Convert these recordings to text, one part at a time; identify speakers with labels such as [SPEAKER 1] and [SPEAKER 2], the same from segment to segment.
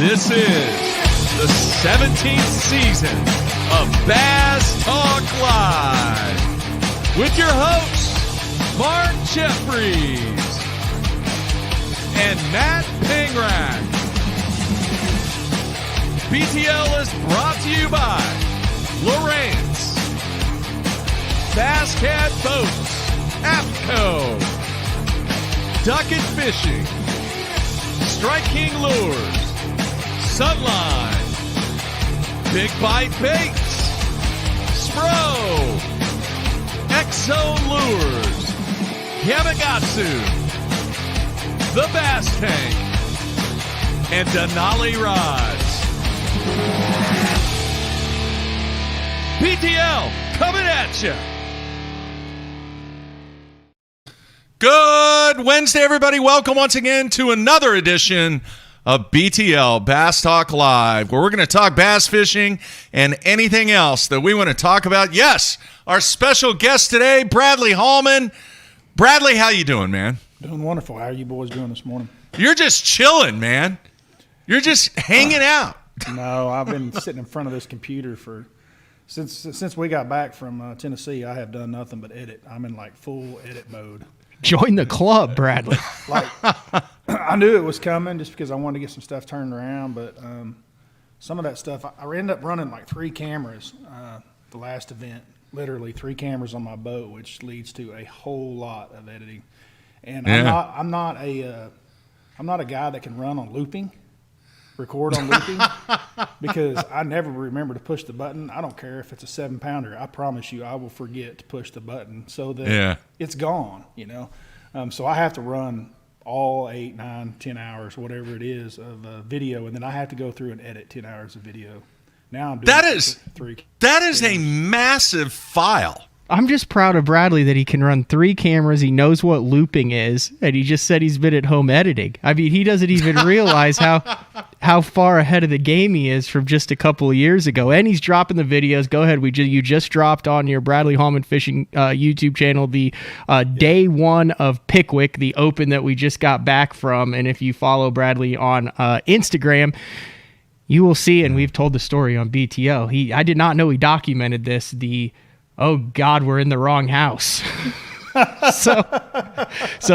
[SPEAKER 1] This is the 17th season of Bass Talk Live with your hosts, Mark Jeffries and Matt Pingrack. BTL is brought to you by Lowrance, Bass Cat Boats, APCO, Duck and Fishing, Strike King Lures, Sunline, Big Bite Baits, Spro, X-Zone Lures, Yamagatsu, The Bass Tank, and Denali Rods. BTL coming at you. Good Wednesday, everybody. Welcome once again to another edition of BTL, Bass Talk Live, where we're going to talk bass fishing and anything else that we want to talk about. Yes, our special guest today, Bradley Hallman. Bradley, how you doing, man?
[SPEAKER 2] Doing wonderful. How are you boys doing this morning?
[SPEAKER 1] You're just chilling, man. You're just hanging out.
[SPEAKER 2] No, I've been sitting in front of this computer since we got back from Tennessee. I have done nothing but edit. I'm in like full edit mode.
[SPEAKER 3] Join the club, Bradley.
[SPEAKER 2] Like, I knew it was coming just because I wanted to get some stuff turned around, but some of that stuff, I ended up running like 3 cameras the last event, literally 3 cameras on my boat, which leads to a whole lot of editing. And yeah. I'm not a guy that can run on looping, record on looping, because I never remember to push the button. I don't care if it's a 7-pounder. I promise you I will forget to push the button so that it's gone, you know. So I have to run all 8, 9, 10 hours, whatever it is, of video, and then I have to go through and edit 10 hours of video. Now I'm doing that is
[SPEAKER 1] a massive file.
[SPEAKER 3] I'm just proud of Bradley that he can run 3 cameras. He knows what looping is, and he just said he's been at home editing. I mean, he doesn't even realize how far ahead of the game he is from just a couple of years ago. And he's dropping the videos. Go ahead. You just dropped on your Bradley Hallman Fishing YouTube channel the day 1 of Pickwick, the open that we just got back from. And if you follow Bradley on Instagram, you will see, and we've told the story on BTL. I did not know he documented this. Oh God, we're in the wrong house. so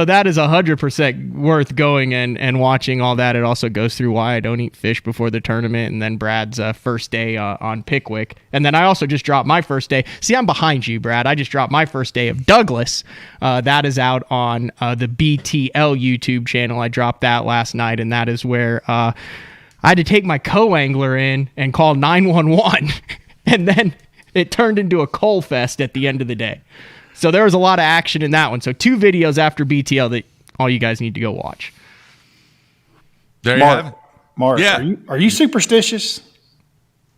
[SPEAKER 3] that is 100% worth going and watching all that. It also goes through why I don't eat fish before the tournament, and then Brad's first day on Pickwick. And then I also just dropped my first day. See, I'm behind you, Brad. I just dropped my first day of Douglas. That is out on the BTL YouTube channel. I dropped that last night, and that is where I had to take my co-angler in and call 911. And then it turned into a coal fest at the end of the day. So there was a lot of action in that one. So 2 videos after BTL that all you guys need to go watch.
[SPEAKER 1] There you have it.
[SPEAKER 2] Mark, yeah. Are you superstitious?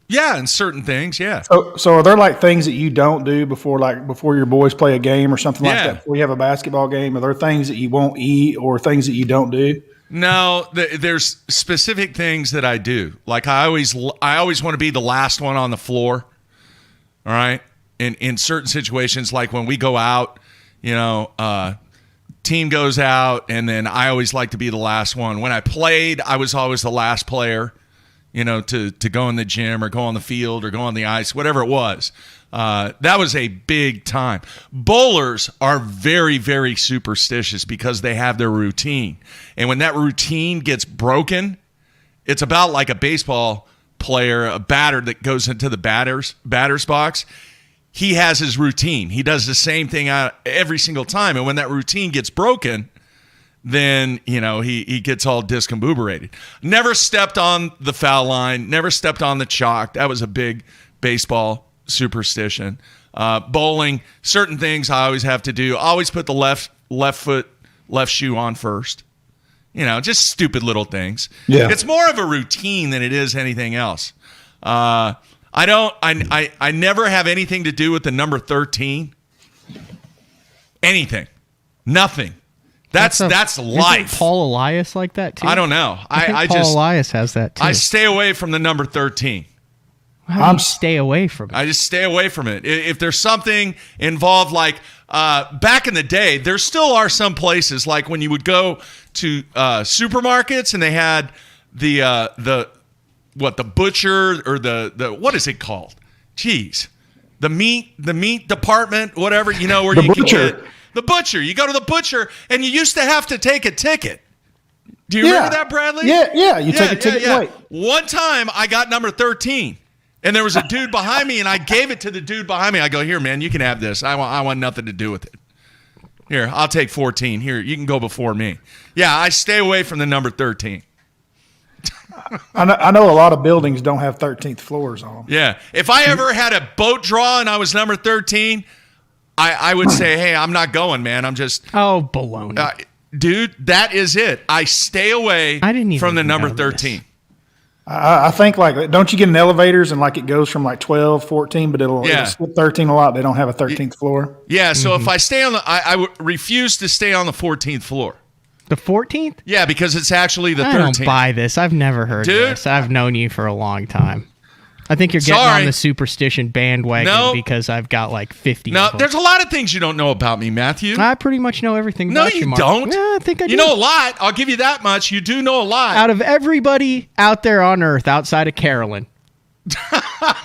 [SPEAKER 1] Yeah, in certain things, yeah.
[SPEAKER 2] So are there like things that you don't do before your boys play a game or something like that? Before you have a basketball game, are there things that you won't eat or things that you don't do?
[SPEAKER 1] No, there's specific things that I do. Like I always want to be the last one on the floor. All right. In certain situations, like when we go out, you know, team goes out, and then I always like to be the last one. When I played, I was always the last player, you know, to go in the gym or go on the field or go on the ice, whatever it was. That was a big time. Bowlers are very, very superstitious because they have their routine. And when that routine gets broken, it's about like a baseball player, a batter that goes into the batter's box. He has his routine. He does the same thing every single time. And when that routine gets broken, then, you know, he gets all discombobulated. Never stepped on the foul line, never stepped on the chalk. That was a big baseball superstition. Bowling, certain things I always have to do. Always put the left shoe on first. You know, just stupid little things. Yeah. It's more of a routine than it is anything else. I never have anything to do with the number 13. Anything. Nothing. That's life.
[SPEAKER 3] Isn't Paul Elias like that too?
[SPEAKER 1] I don't know.
[SPEAKER 3] I think Paul Elias has that too.
[SPEAKER 1] I stay away from the number 13.
[SPEAKER 3] How do you stay away from it?
[SPEAKER 1] I just stay away from it. If there's something involved, like back in the day, there still are some places, like when you would go to supermarkets and they had the the butcher or the what is it called? Jeez. The meat department, whatever, where
[SPEAKER 2] The
[SPEAKER 1] you can
[SPEAKER 2] butcher.
[SPEAKER 1] get the butcher. You go to the butcher and you used to have to take a ticket. Do you remember that, Bradley?
[SPEAKER 2] Yeah. You take a ticket.
[SPEAKER 1] Yeah.
[SPEAKER 2] Wait.
[SPEAKER 1] One time I got number 13 and there was a dude behind me and I gave it to the dude behind me. I go, here, man, you can have this. I want nothing to do with it. Here, I'll take 14. Here, you can go before me. Yeah, I stay away from the number 13.
[SPEAKER 2] I know a lot of buildings don't have 13th floors on them.
[SPEAKER 1] Yeah. If I ever had a boat draw and I was number 13, I would say, hey, I'm not going, man. I'm just...
[SPEAKER 3] Oh, baloney.
[SPEAKER 1] Dude, that is it. I stay away
[SPEAKER 3] I didn't even
[SPEAKER 1] from the number
[SPEAKER 3] know
[SPEAKER 1] 13.
[SPEAKER 2] This. I think don't you get in elevators and it goes from 12, 14, but it'll skip 13 a lot. They don't have a 13th floor.
[SPEAKER 1] Yeah, so if I stay on I would refuse to stay on the 14th floor.
[SPEAKER 3] The 14th?
[SPEAKER 1] Yeah, because it's actually the 13th.
[SPEAKER 3] I don't buy this. I've never heard
[SPEAKER 1] Dude.
[SPEAKER 3] this. I've known you for a long time. I think you're getting on the superstition bandwagon because I've got 50
[SPEAKER 1] No,
[SPEAKER 3] of them.
[SPEAKER 1] there's a lot of things you don't know about me, Matthew.
[SPEAKER 3] I pretty much know everything
[SPEAKER 1] No,
[SPEAKER 3] about you,
[SPEAKER 1] you
[SPEAKER 3] Mark.
[SPEAKER 1] don't.
[SPEAKER 3] Yeah, I think I do.
[SPEAKER 1] You know a lot. I'll give you that much. You do know a lot.
[SPEAKER 3] Out of everybody out there on Earth outside of Carolyn,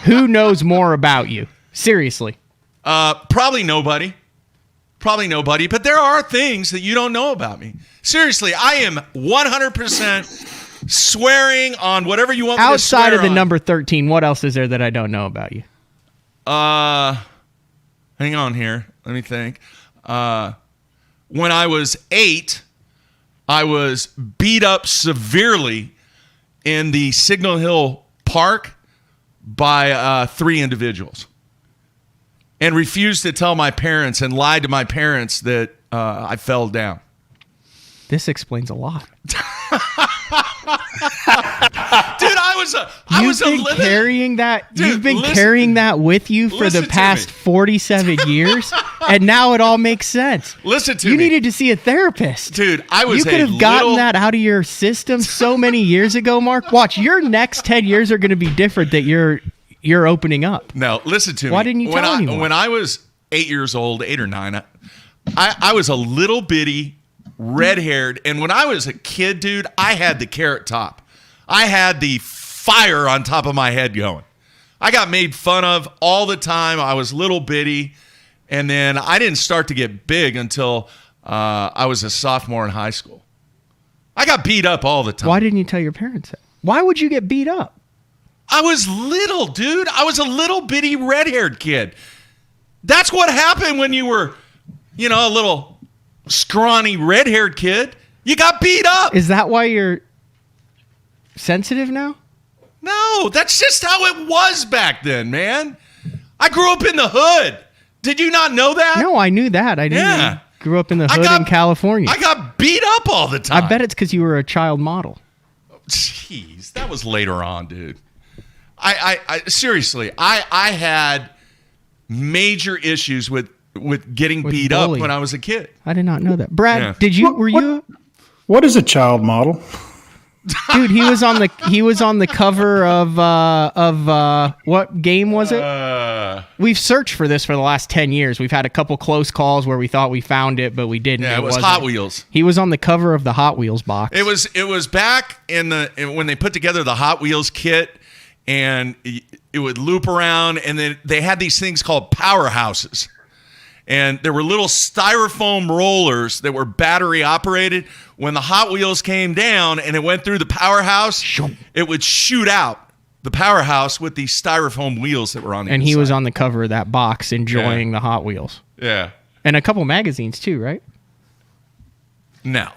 [SPEAKER 3] who knows more about you? Seriously.
[SPEAKER 1] Probably nobody. Probably nobody. But there are things that you don't know about me. Seriously, I am 100% swearing on whatever you want me to swear
[SPEAKER 3] Outside of the
[SPEAKER 1] on.
[SPEAKER 3] number 13, what else is there that I don't know about you?
[SPEAKER 1] Hang on here. Let me think. When I was 8, I was beat up severely in the Signal Hill Park by 3 individuals and refused to tell my parents and lied to my parents that I fell down.
[SPEAKER 3] This explains a lot.
[SPEAKER 1] Dude, I was a living...
[SPEAKER 3] carrying that.
[SPEAKER 1] Dude,
[SPEAKER 3] you've been
[SPEAKER 1] listen-
[SPEAKER 3] carrying that with you for the
[SPEAKER 1] listen to
[SPEAKER 3] past
[SPEAKER 1] me.
[SPEAKER 3] 47 years, and now it all makes sense.
[SPEAKER 1] Listen to
[SPEAKER 3] You
[SPEAKER 1] me.
[SPEAKER 3] needed to see a therapist.
[SPEAKER 1] Dude, I was
[SPEAKER 3] You could
[SPEAKER 1] a
[SPEAKER 3] have gotten
[SPEAKER 1] little...
[SPEAKER 3] that out of your system so many years ago, Mark. Watch, your next 10 years are going to be different that you're opening up.
[SPEAKER 1] No, listen to me.
[SPEAKER 3] Why didn't you tell anyone?
[SPEAKER 1] When I was 8 years old, 8 or 9, I was a little bitty, red-haired, and when I was a kid, dude, I had the carrot top. I had the fire on top of my head going. I got made fun of all the time. I was little bitty, and then I didn't start to get big until I was a sophomore in high school. I got beat up all the time.
[SPEAKER 3] Why didn't you tell your parents that? Why would you get beat up?
[SPEAKER 1] I was little, dude. I was a little bitty red-haired kid. That's what happened when you were, a little scrawny red-haired kid. You got beat up.
[SPEAKER 3] Is that why you're sensitive now?
[SPEAKER 1] No, that's just how it was back then, man. I grew up in the hood. Did you not know that?
[SPEAKER 3] No, I knew that. I didn't.
[SPEAKER 1] Yeah.
[SPEAKER 3] Grew up in the hood in California.
[SPEAKER 1] I got beat up all the time.
[SPEAKER 3] I bet it's because you were a child model.
[SPEAKER 1] Jeez, that was later on, dude. I seriously, I had major issues with getting beat
[SPEAKER 3] bullying.
[SPEAKER 1] up when I was a kid.
[SPEAKER 3] I did not know that. Brad,
[SPEAKER 1] Yeah.
[SPEAKER 3] did you? Were you?
[SPEAKER 2] What is a child model?
[SPEAKER 3] Dude, he was on the cover of what game was it? We've searched for this for the last 10 years. We've had a couple close calls where we thought we found it, but we didn't.
[SPEAKER 1] Yeah, it was
[SPEAKER 3] wasn't.
[SPEAKER 1] Hot Wheels.
[SPEAKER 3] He was on the cover of the Hot Wheels box.
[SPEAKER 1] It was back when they put together the Hot Wheels kit, and it would loop around, and then they had these things called powerhouses. And there were little styrofoam rollers that were battery operated. When the Hot Wheels came down and it went through the powerhouse, it would shoot out the powerhouse with these styrofoam wheels that were on the
[SPEAKER 3] and
[SPEAKER 1] inside.
[SPEAKER 3] he was on the cover of that box enjoying the Hot Wheels.
[SPEAKER 1] Yeah.
[SPEAKER 3] And a couple magazines too, right?
[SPEAKER 1] No.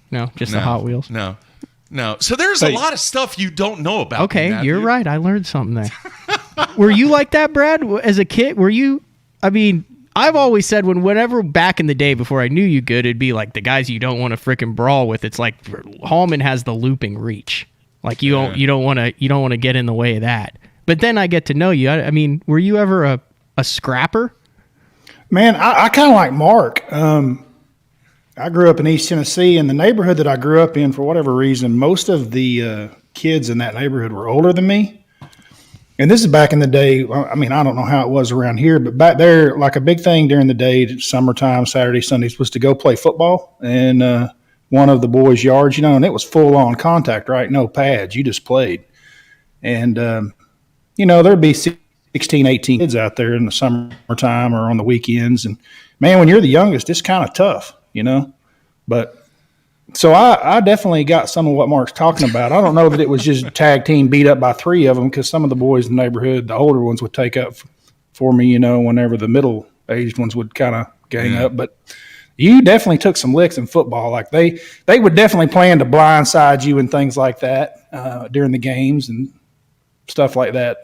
[SPEAKER 3] No, just the Hot Wheels.
[SPEAKER 1] No. So there's a lot of stuff you don't know about.
[SPEAKER 3] Okay,
[SPEAKER 1] me, Matthew.
[SPEAKER 3] you're right. I learned something there. Were you like that, Brad? As a kid, were you? I mean, I've always said whenever back in the day before I knew you good, it'd be like the guys you don't want to freaking brawl with. It's like Hallman has the looping reach. Like you don't want to get in the way of that. But then I get to know you. I mean, were you ever a scrapper?
[SPEAKER 2] Man, I kind of like Mark. I grew up in East Tennessee, and the neighborhood that I grew up in, for whatever reason, most of the kids in that neighborhood were older than me. And this is back in the day. I mean, I don't know how it was around here, but back there, like a big thing during the day, summertime, Saturday, Sundays, was to go play football in one of the boys' yards, and it was full on contact, right? No pads. You just played. And, there'd be 16, 18 kids out there in the summertime or on the weekends. And, man, when you're the youngest, it's kind of tough, But so I definitely got some of what Mark's talking about. I don't know that it was just tag team beat up by 3 of them, because some of the boys in the neighborhood, the older ones, would take up for me, whenever the middle-aged ones would kind of gang up. But you definitely took some licks in football. Like they would definitely plan to blindside you and things like that during the games and stuff like that,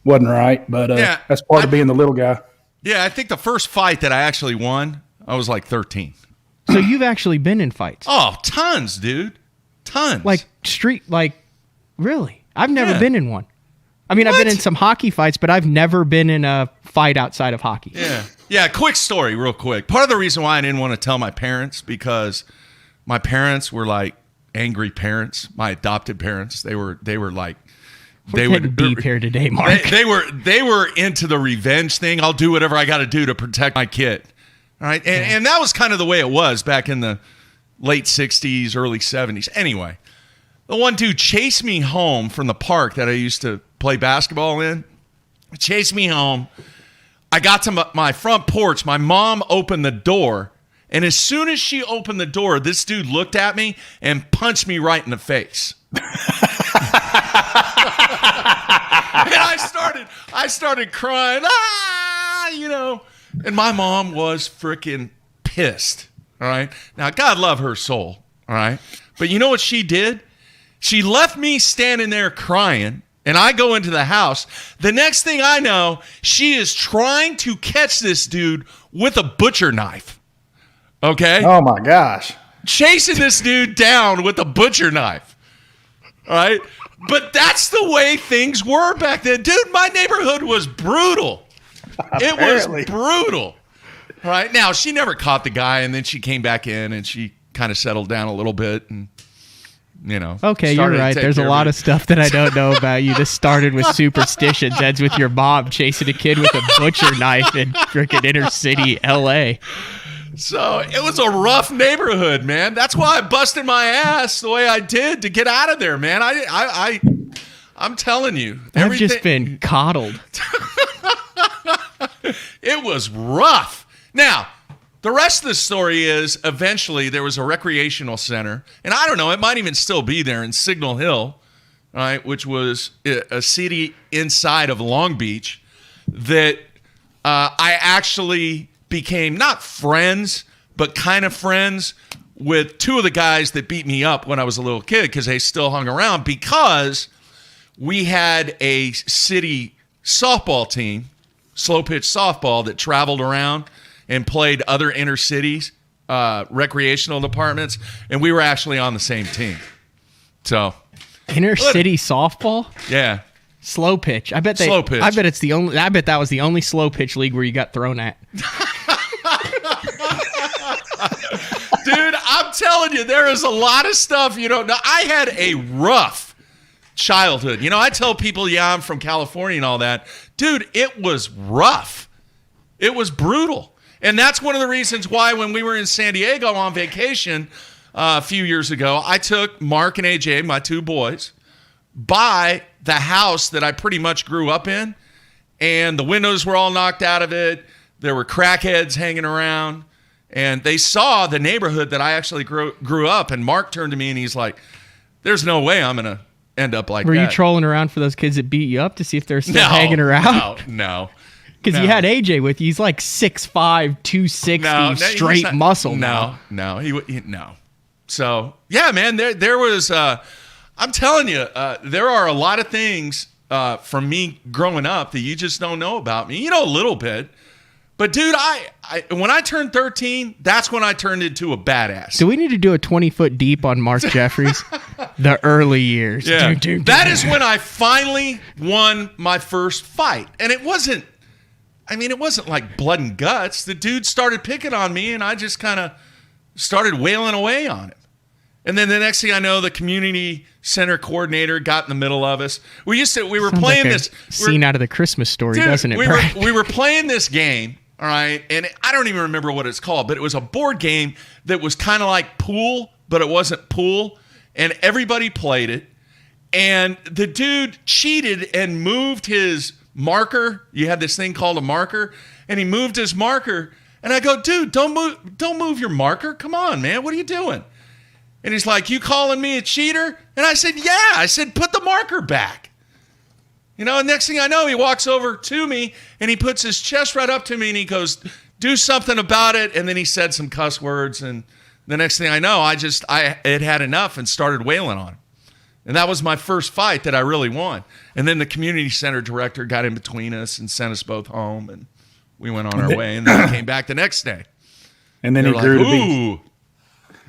[SPEAKER 2] wasn't right. But that's part of being the little guy.
[SPEAKER 1] Yeah, I think the first fight that I actually won, I was like 13.
[SPEAKER 3] So you've actually been in fights?
[SPEAKER 1] Oh, tons, dude. Tons.
[SPEAKER 3] Really? I've never been in one. I mean, I've been in some hockey fights, but I've never been in a fight outside of hockey.
[SPEAKER 1] Yeah. Yeah, quick story, real quick. Part of the reason why I didn't want to tell my parents, because my parents were like angry parents, my adopted parents. They were like,
[SPEAKER 3] We're getting deep here today, Mark.
[SPEAKER 1] They were into the revenge thing. I'll do whatever I got to do to protect my kid. All right. And that was kind of the way it was back in the late 60s, early 70s. Anyway, the one dude chased me home from the park that I used to play basketball in. Chased me home. I got to my front porch. My mom opened the door. And as soon as she opened the door, this dude looked at me and punched me right in the face. And I started crying. And my mom was freaking pissed, all right? Now, God love her soul, all right? But you know what she did? She left me standing there crying, and I go into the house. The next thing I know, she is trying to catch this dude with a butcher knife, okay?
[SPEAKER 2] Oh, my gosh.
[SPEAKER 1] Chasing this dude down with a butcher knife, all right? But that's the way things were back then. Dude, my neighborhood was brutal. It was brutal. Right now, she never caught the guy, and then she came back in and she kind of settled down a little bit, and
[SPEAKER 3] Okay, you're right. There's a lot of stuff that I don't know about you. This started with superstitions, ends with your mom chasing a kid with a butcher knife in freaking inner city L.A.
[SPEAKER 1] So it was a rough neighborhood, man. That's why I busted my ass the way I did to get out of there, man. I'm telling you,
[SPEAKER 3] I've just been coddled.
[SPEAKER 1] It was rough. Now, the rest of the story is eventually there was a recreational center, and I don't know, it might even still be there in Signal Hill, right, which was a city inside of Long Beach, that I actually became not friends, but kind of friends with 2 of the guys that beat me up when I was a little kid, because they still hung around, because we had a city softball team, slow pitch softball, that traveled around and played other inner cities, recreational departments, and we were actually on the same team. So,
[SPEAKER 3] inner city softball?
[SPEAKER 1] Yeah.
[SPEAKER 3] Slow pitch. I bet
[SPEAKER 1] slow pitch.
[SPEAKER 3] I bet that was the only slow pitch league where you got thrown at.
[SPEAKER 1] Dude, I'm telling you, there is a lot of stuff you don't know. I had a rough childhood. I tell people, I'm from California and all that. Dude, it was rough. It was brutal. And that's one of the reasons why when we were in San Diego on vacation a few years ago, I took Mark and AJ, my 2 boys, by the house that I pretty much grew up in. And the windows were all knocked out of it. There were crackheads hanging around. And they saw the neighborhood that I actually grew up. And Mark turned to me and he's like, there's no way I'm going to end up like that.
[SPEAKER 3] Were you trolling around for those kids that beat you up to see if they're still hanging around?
[SPEAKER 1] No.
[SPEAKER 3] Because you had AJ with you. He's like 6'5", 260, straight muscle.
[SPEAKER 1] No. So, yeah, man, there was, I'm telling you, there are a lot of things from me growing up that you just don't know about me. A little bit. But, dude, I when I turned 13, that's when I turned into a badass.
[SPEAKER 3] Do we need to do a 20-foot deep on Mark Jeffries? The early years.
[SPEAKER 1] Yeah. That is when I finally won my first fight. And it wasn't like blood and guts. The dude started picking on me, and I just kind of started wailing away on him. And then the next thing I know, the community center coordinator got in the middle of us. We were playing
[SPEAKER 3] like
[SPEAKER 1] this
[SPEAKER 3] scene out of the Christmas Story, doesn't it, Brad?
[SPEAKER 1] We were playing this game, all right, and I don't even remember what it's called, but it was a board game that was kind of like pool, but it wasn't pool, and everybody played it. And the dude cheated and moved his marker. You had this thing called a marker, and he moved his marker. And I go, dude, don't move your marker. Come on, man. What are you doing? And he's like, you calling me a cheater? And I said, yeah. I said, put the marker back. And next thing I know, he walks over to me, and he puts his chest right up to me, and he goes, do something about it. And then he said some cuss words, and the next thing I know, I had had enough and started wailing on him. And that was my first fight that I really won. And then the community center director got in between us and sent us both home, and we went on our way. And then he came back the next day.
[SPEAKER 2] And then he grew to be...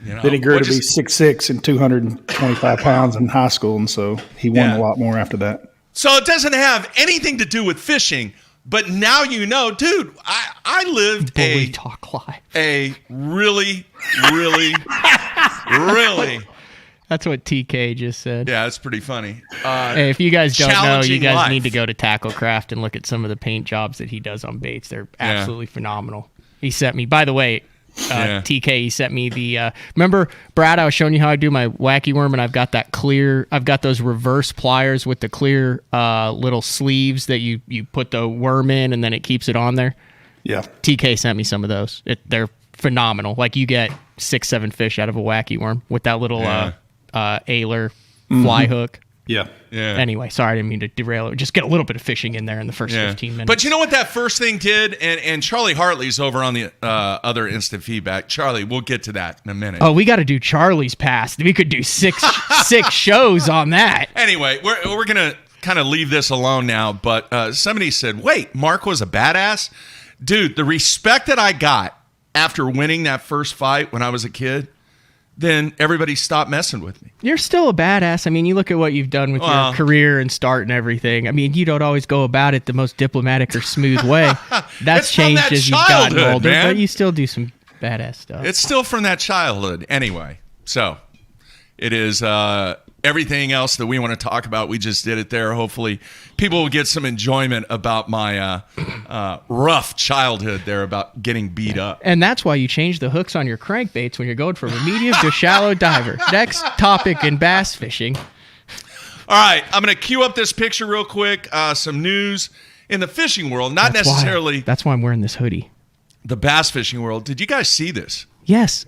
[SPEAKER 2] Then he grew to be 6'6" and 225 pounds in high school, and so he won a lot more after that.
[SPEAKER 1] So it doesn't have anything to do with fishing, but now dude, I lived
[SPEAKER 3] Bully talk live.
[SPEAKER 1] a really, really, really...
[SPEAKER 3] That's what TK just said.
[SPEAKER 1] Yeah, that's pretty funny.
[SPEAKER 3] Hey, if you guys don't know, you guys
[SPEAKER 1] life.
[SPEAKER 3] need to go to Tacklecraft and look at some of the paint jobs that he does on baits. They're absolutely phenomenal. He sent me, by the way, TK, he sent me the, remember, Brad, I was showing you how I do my wacky worm, and I've got those reverse pliers with the clear little sleeves that you put the worm in, and then it keeps it on there.
[SPEAKER 2] Yeah.
[SPEAKER 3] TK sent me some of those. They're phenomenal. Like, you get 6-7 fish out of a wacky worm with that little ailer fly hook.
[SPEAKER 2] Yeah.
[SPEAKER 3] Anyway, sorry, I didn't mean to derail it. Just get a little bit of fishing in there in the first 15 minutes.
[SPEAKER 1] But you know what that first thing did? And Charlie Hartley's over on the other instant feedback. Charlie, we'll get to that in a minute.
[SPEAKER 3] Oh, we got to do Charlie's past. We could do six shows on that.
[SPEAKER 1] Anyway, we're going to kind of leave this alone now. But somebody said, wait, Mark was a badass? Dude, the respect that I got after winning that first fight when I was a kid, then everybody stopped messing with me.
[SPEAKER 3] You're still a badass. I mean, you look at what you've done with your career and start and everything. I mean, you don't always go about it the most diplomatic or smooth way. That's changed as you've gotten older, man. But you still do some badass stuff.
[SPEAKER 1] It's still from that childhood. Anyway, so it is everything else that we want to talk about. We just did it there. Hopefully people will get some enjoyment about my rough childhood there about getting beat up.
[SPEAKER 3] And that's why you change the hooks on your crankbaits when you're going from a medium to shallow diver. Next topic in bass fishing.
[SPEAKER 1] All right, I'm going to cue up this picture real quick. Some news in the fishing world, not necessarily.
[SPEAKER 3] That's why I'm wearing this hoodie.
[SPEAKER 1] The bass fishing world. Did you guys see this?
[SPEAKER 3] Yes.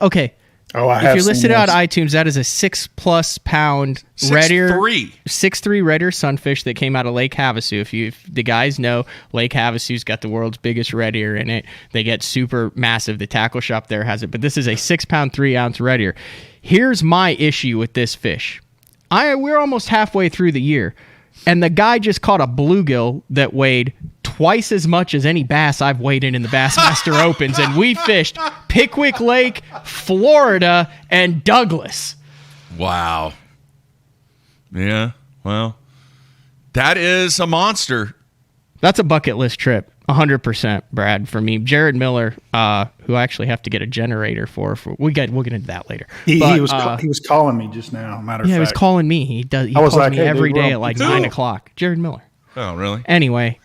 [SPEAKER 3] Okay.
[SPEAKER 2] Oh, I have.
[SPEAKER 3] If you're listed on iTunes, that is a 6+ pound red ear, 6'3" red ear sunfish that came out of Lake Havasu. If the guys know, Lake Havasu's got the world's biggest red ear in it. They get super massive. The tackle shop there has it, but this is a 6 pound, 3 ounce red ear. Here's my issue with this fish. We're almost halfway through the year, and the guy just caught a bluegill that weighed twice as much as any bass I've weighed in the Bassmaster Opens, and we fished Pickwick Lake, Florida, and Douglas.
[SPEAKER 1] Wow. Yeah, well, that is a monster.
[SPEAKER 3] That's a bucket list trip, 100%, Brad, for me. Jared Miller, who I actually have to get a generator for we'll get into that later.
[SPEAKER 2] He was calling me just now, matter of fact.
[SPEAKER 3] He was calling me. He calls me every day at like 9 o'clock. Jared Miller.
[SPEAKER 1] Oh, really?
[SPEAKER 3] Anyway,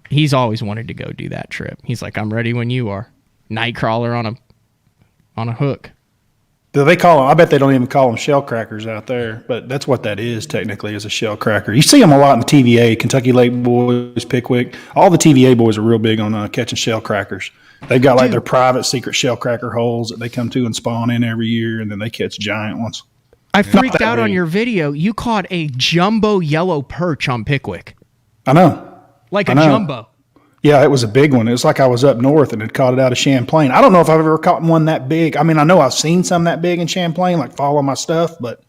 [SPEAKER 3] he's always wanted to go do that trip. He's like, I'm ready when you are. Nightcrawler on a hook.
[SPEAKER 2] Do they call them? I bet they don't even call them shell crackers out there, but that's what that is technically, is a shell cracker. You see them a lot in the TVA, Kentucky Lake Boys, Pickwick. All the TVA boys are real big on catching shell crackers. They've got like their private secret shell cracker holes that they come to and spawn in every year, and then they catch giant ones.
[SPEAKER 3] I freaked out on your video. You caught a jumbo yellow perch on Pickwick.
[SPEAKER 2] I know.
[SPEAKER 3] Like a jumbo.
[SPEAKER 2] Yeah, it was a big one. It was like I was up north and had caught it out of Champlain. I don't know if I've ever caught one that big. I mean, I know I've seen some that big in Champlain, like follow my stuff, but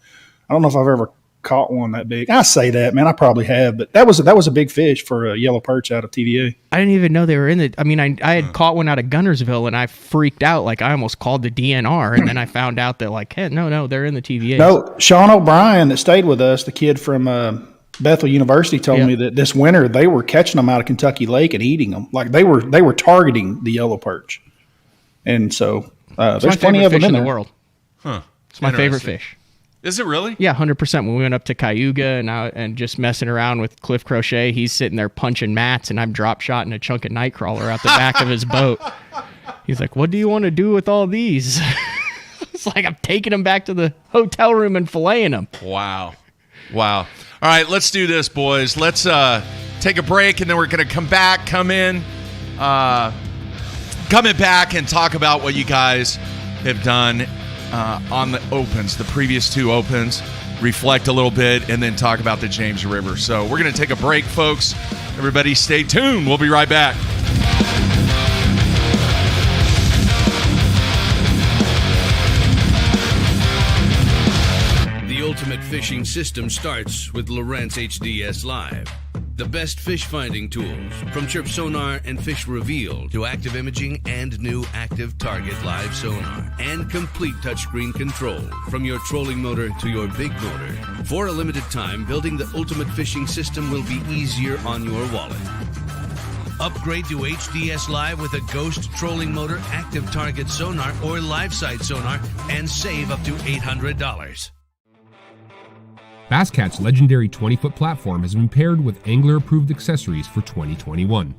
[SPEAKER 2] I don't know if I've ever caught one that big. I say that, man. I probably have, but that was a big fish for a yellow perch out of TVA.
[SPEAKER 3] I didn't even know they were in the. I mean, I had caught one out of Gunnersville, and I freaked out. Like, I almost called the DNR, and then I found out that, like, hey, no, they're in the TVA.
[SPEAKER 2] No, Sean O'Brien that stayed with us, the kid from Bethel University, told me that this winter they were catching them out of Kentucky Lake and eating them. Like they were targeting the yellow perch, and so there's plenty of them in the world.
[SPEAKER 1] Huh?
[SPEAKER 3] It's my favorite fish.
[SPEAKER 1] Is it really?
[SPEAKER 3] Yeah, 100%. When we went up to Cayuga and just messing around with Cliff Crochet, he's sitting there punching mats, and I'm drop shotting a chunk of nightcrawler out the back of his boat. He's like, "What do you want to do with all these?" It's like I'm taking them back to the hotel room and filleting them.
[SPEAKER 1] Wow. Wow. All right, let's do this, boys. Let's take a break, and then we're going to come back, coming back and talk about what you guys have done on the Opens, the previous 2 Opens, reflect a little bit, and then talk about the James River. So we're going to take a break, folks. Everybody stay tuned. We'll be right back.
[SPEAKER 4] The ultimate fishing system starts with Lowrance Hds Live. The best fish finding tools, from chirp sonar and fish reveal to active imaging and new active target live sonar, and complete touchscreen control from your trolling motor to your big motor. For a limited time, building the ultimate fishing system will be easier on your wallet. Upgrade to HDS Live with a Ghost trolling motor, active target sonar, or live sight sonar, and save up to $800.
[SPEAKER 5] Basscat's legendary 20-foot platform has been paired with angler-approved accessories for 2021.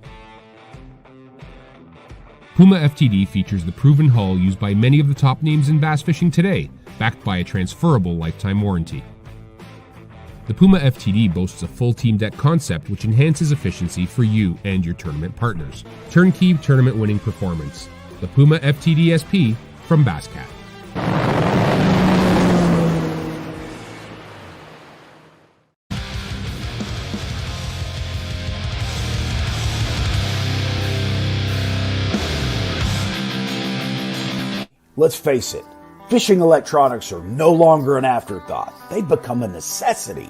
[SPEAKER 5] Puma FTD features the proven hull used by many of the top names in bass fishing today, backed by a transferable lifetime warranty. The Puma FTD boasts a full team deck concept which enhances efficiency for you and your tournament partners. Turnkey tournament-winning performance. The Puma FTD SP from Basscat.
[SPEAKER 6] Let's face it, fishing electronics are no longer an afterthought. They've become a necessity.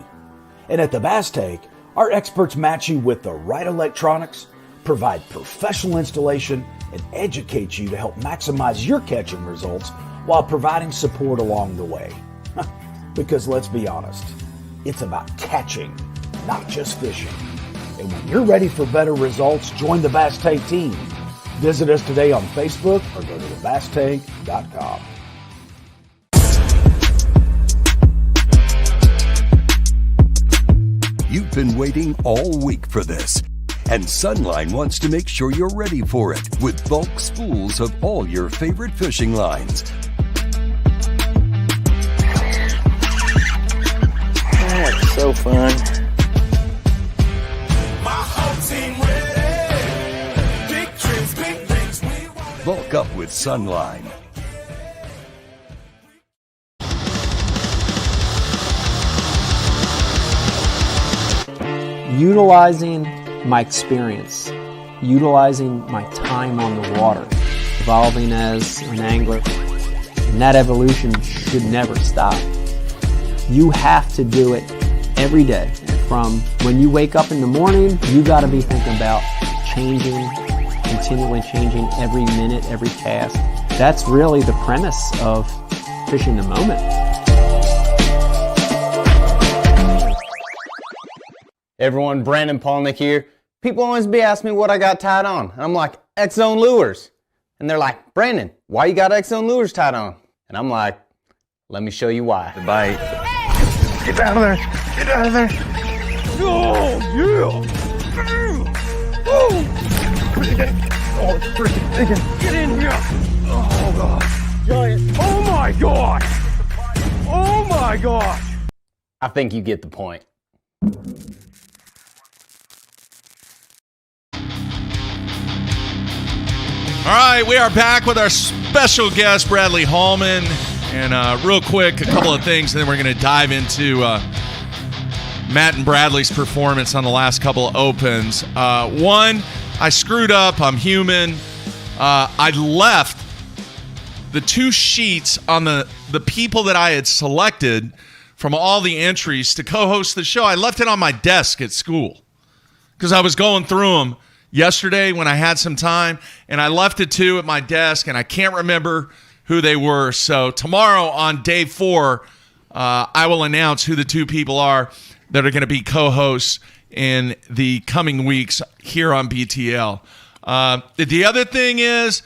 [SPEAKER 6] And at the Bass Tank, our experts match you with the right electronics, provide professional installation, and educate you to help maximize your catching results while providing support along the way. Because let's be honest, it's about catching, not just fishing. And when you're ready for better results, join the Bass Tank team. Visit us today on Facebook or go to thebasstank.com.
[SPEAKER 7] You've been waiting all week for this, and Sunline wants to make sure you're ready for it with bulk spools of all your favorite fishing lines.
[SPEAKER 8] Oh, it's so fun.
[SPEAKER 7] Bulk up with Sunline.
[SPEAKER 8] Utilizing my experience, utilizing my time on the water, evolving as an angler, and that evolution should never stop. You have to do it every day. From when you wake up in the morning, you got to be thinking about changing, continually changing every minute, every cast. That's really the premise of fishing the moment.
[SPEAKER 9] Everyone, Brandon Polnick here. People always be asking me what I got tied on. And I'm like, X-Zone lures. And they're like, Brandon, why you got X-Zone lures tied on? And I'm like, let me show you why.
[SPEAKER 8] The bite.
[SPEAKER 2] Get out of there. Get out of there. Oh, yeah. Oh, it's freaking big. Get in here. Oh, God. Giant. Oh, my gosh. Oh, my gosh.
[SPEAKER 9] I think you get the point.
[SPEAKER 1] All right, we are back with our special guest, Bradley Hallman. And real quick, a couple of things, and then we're going to dive into Matt and Bradley's performance on the last couple of Opens. One, I screwed up. I'm human. I left the 2 sheets on the people that I had selected from all the entries to co-host the show. I left it on my desk at school because I was going through them yesterday when I had some time, and I left it 2 at my desk, and I can't remember who they were. So tomorrow on day 4, I will announce who the 2 people are that are going to be co-hosts in the coming weeks here on BTL. The other thing is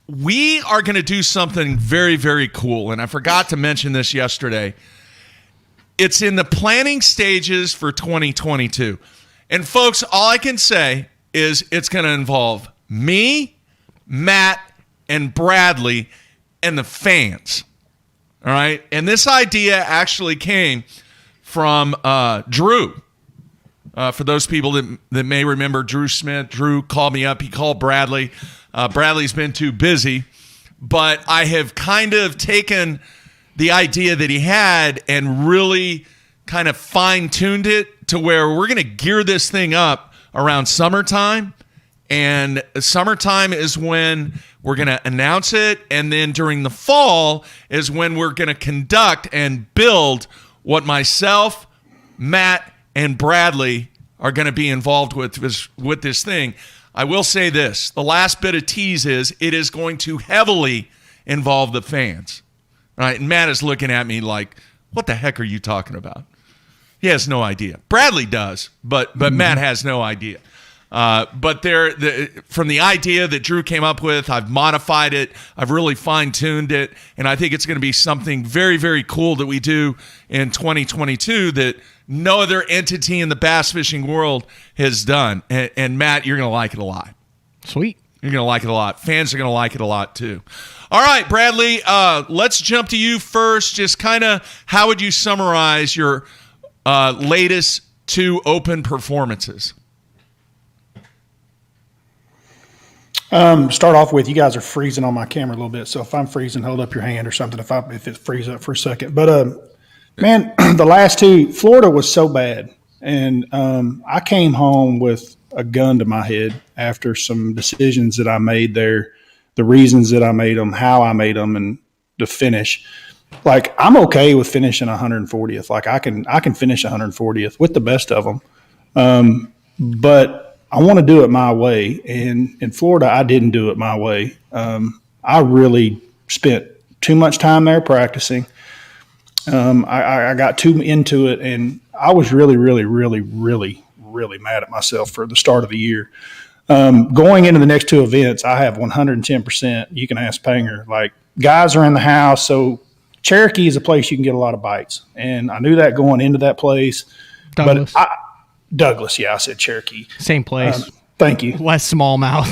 [SPEAKER 1] we are going to do something very, very cool, and I forgot to mention this yesterday. It's in the planning stages for 2022. And folks, all I can say is it's going to involve me, Matt, and Bradley, and the fans. All right? And this idea actually came from Drew. For those people that may remember Drew Smith, Drew called me up. He called Bradley. Bradley's been too busy, but I have kind of taken the idea that he had and really kind of fine-tuned it to where we're going to gear this thing up around summertime. And summertime is when we're going to announce it. And then during the fall is when we're going to conduct and build what myself, Matt, and Bradley are going to be involved with this thing. I will say this. The last bit of tease is it is going to heavily involve the fans. Right? And Matt is looking at me like, what the heck are you talking about? He has no idea. Bradley does, but Matt has no idea. But from the idea that Drew came up with, I've modified it. I've really fine-tuned it. And I think it's going to be something very, very cool that we do in 2022 that no other entity in the bass fishing world has done. And Matt, you're going to like it a lot.
[SPEAKER 3] Sweet.
[SPEAKER 1] You're going to like it a lot. Fans are going to like it a lot, too. All right, Bradley, let's jump to you first. Just kind of how would you summarize your latest 2 open performances?
[SPEAKER 2] Start off with, you guys are freezing on my camera a little bit. So if I'm freezing, hold up your hand or something if it freezes up for a second. But, man, the last 2, Florida was so bad. And I came home with a gun to my head after some decisions that I made there, the reasons that I made them, how I made them, and the finish. Like, I'm okay with finishing 140th. Like, I can finish 140th with the best of them. But I want to do it my way. And in Florida, I didn't do it my way. I really spent too much time there practicing. I got too into it, and I was really, really, really, really, really mad at myself for the start of the year. Going into the next 2 events, I have 110%. You can ask Panger. Like, guys are in the house, so Cherokee is a place you can get a lot of bites. And I knew that going into that place.
[SPEAKER 3] Douglas.
[SPEAKER 2] But Douglas, yeah, I said Cherokee.
[SPEAKER 3] Same place.
[SPEAKER 2] Thank you.
[SPEAKER 3] Less smallmouth.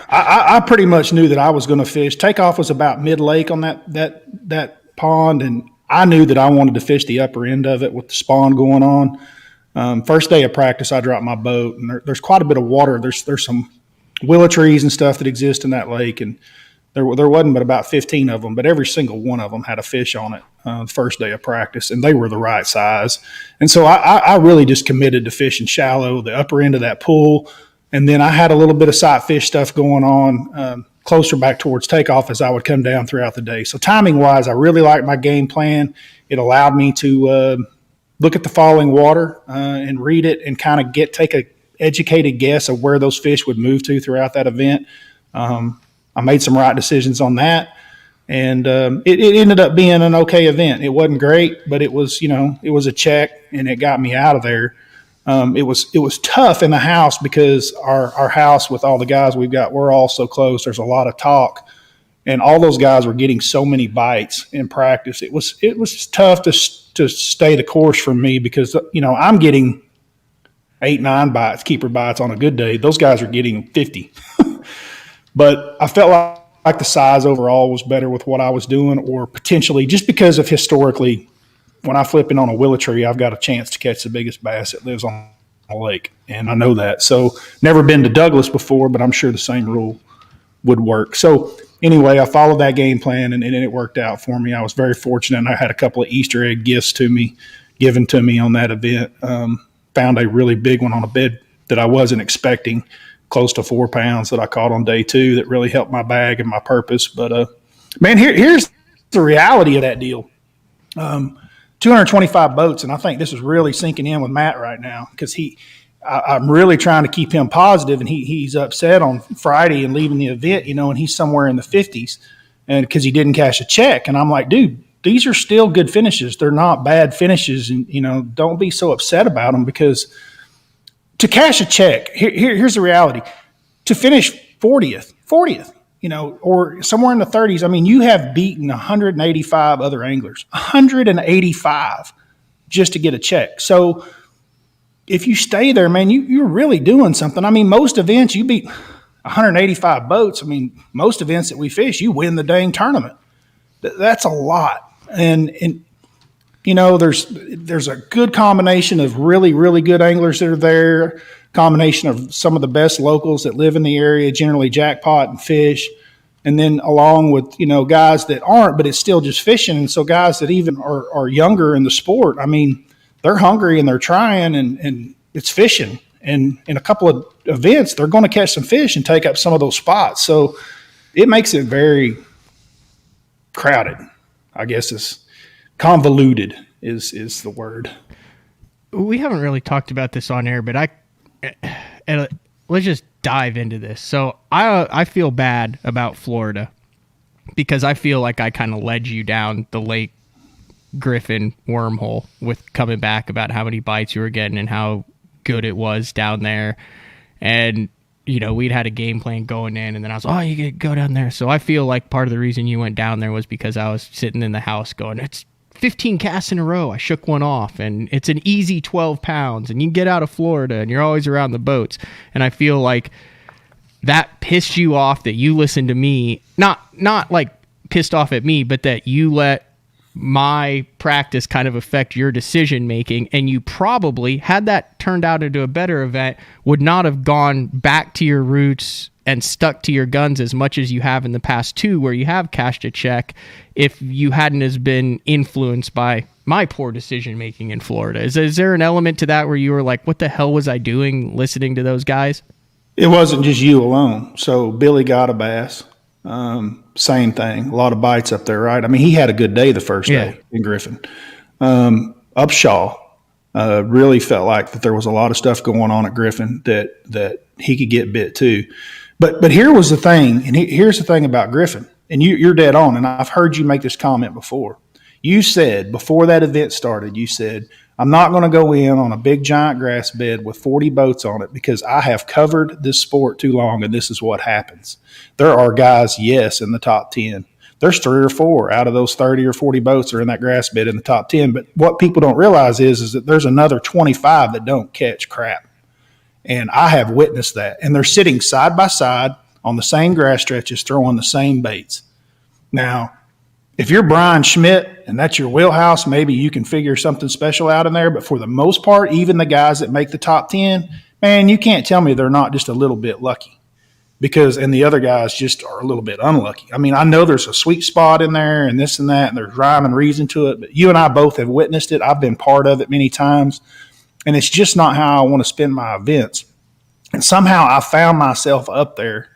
[SPEAKER 2] I pretty much knew that I was going to fish. Takeoff was about mid-lake on that pond, and I knew that I wanted to fish the upper end of it with the spawn going on. First day of practice, I dropped my boat, and there's quite a bit of water. There's some willow trees and stuff that exist in that lake, and there wasn't but about 15 of them, but every single one of them had a fish on it the first day of practice, and they were the right size. And so I really just committed to fishing shallow, the upper end of that pool, and then I had a little bit of sight fish stuff going on closer back towards Takeoff as I would come down throughout the day. So timing-wise, I really liked my game plan. It allowed me to look at the falling water and read it and kind of take a educated guess of where those fish would move to throughout that event. I made some right decisions on that, and it ended up being an okay event. It wasn't great, but it was a check, and it got me out of there. It was tough in the house because our house with all the guys we've got, we're all so close. There's a lot of talk, and all those guys were getting so many bites in practice. It was tough to stay the course for me because I'm getting 8-9 bites, keeper bites on a good day. Those guys are getting 50. But I felt like the size overall was better with what I was doing, or potentially just because of historically, when I flip in on a willow tree, I've got a chance to catch the biggest bass that lives on a lake, and I know that. So never been to Douglas before, but I'm sure the same rule would work. So anyway, I followed that game plan, and it worked out for me. I was very fortunate, and I had a couple of Easter egg gifts given to me on that event. Found a really big one on a bed that I wasn't expecting, close to 4 pounds, that I caught on day 2 that really helped my bag and my purpose. But, man, here's the reality of that deal. 225 boats, and I think this is really sinking in with Matt right now because I'm really trying to keep him positive, and he's upset on Friday and leaving the event, and he's somewhere in the 50s and because he didn't cash a check. And I'm like, dude, these are still good finishes. They're not bad finishes, and, don't be so upset about them because – to cash a check, here's the reality. To finish 40th, or somewhere in the 30s, I mean, you have beaten 185 other anglers, 185 just to get a check. So if you stay there, man, you're really doing something. I mean, most events, you beat 185 boats. I mean, most events that we fish, you win the dang tournament. That's a lot. And there's a good combination of really, really good anglers that are there, combination of some of the best locals that live in the area, generally jackpot and fish, and then along with, guys that aren't, but it's still just fishing. And so guys that even are younger in the sport, I mean, they're hungry and they're trying and it's fishing. And in a couple of events, they're going to catch some fish and take up some of those spots. So it makes it very crowded, I guess is convoluted is the word.
[SPEAKER 3] We haven't really talked about this on air, but let's just dive into this. So I feel bad about Florida because I feel like I kind of led you down the Lake Griffin wormhole with coming back about how many bites you were getting and how good it was down there. And we'd had a game plan going in, and then I was, you could go down there. So I feel like part of the reason you went down there was because I was sitting in the house going, it's 15 casts in a row. I shook one off, and it's an easy 12 pounds, and you can get out of Florida, and you're always around the boats. And I feel like that pissed you off that you listened to me, not like pissed off at me, but that you let my practice kind of affect your decision making, and you probably, had that turned out into a better event, would not have gone back to your roots and stuck to your guns as much as you have in the past two, where you have cashed a check, if you hadn't has been influenced by my poor decision making in Florida. Is there an element to that where you were like, what the hell was I doing listening to those guys?
[SPEAKER 2] It wasn't just you alone. So Billy got a bass. Same thing. A lot of bites up there, right? I mean, he had a good day the first day in Griffin. Upshaw really felt like that there was a lot of stuff going on at Griffin that he could get bit too. But here was the thing, and here's the thing about Griffin, and you're dead on, and I've heard you make this comment before. You said, before that event started, you said, I'm not going to go in on a big giant grass bed with 40 boats on it because I have covered this sport too long, and this is what happens. There are guys, yes, in the top 10. There's 3 or 4 out of those 30 or 40 boats are in that grass bed in the top 10. But what people don't realize is that there's another 25 that don't catch crap. And I have witnessed that. And they're sitting side by side on the same grass stretches, throwing the same baits. Now, if you're Brian Schmidt and that's your wheelhouse, maybe you can figure something special out in there. But for the most part, even the guys that make the top 10, man, you can't tell me they're not just a little bit lucky. And the other guys just are a little bit unlucky. I mean, I know there's a sweet spot in there and this and that, and there's rhyme and reason to it, but you and I both have witnessed it. I've been part of it many times, and it's just not how I want to spend my events. And somehow I found myself up there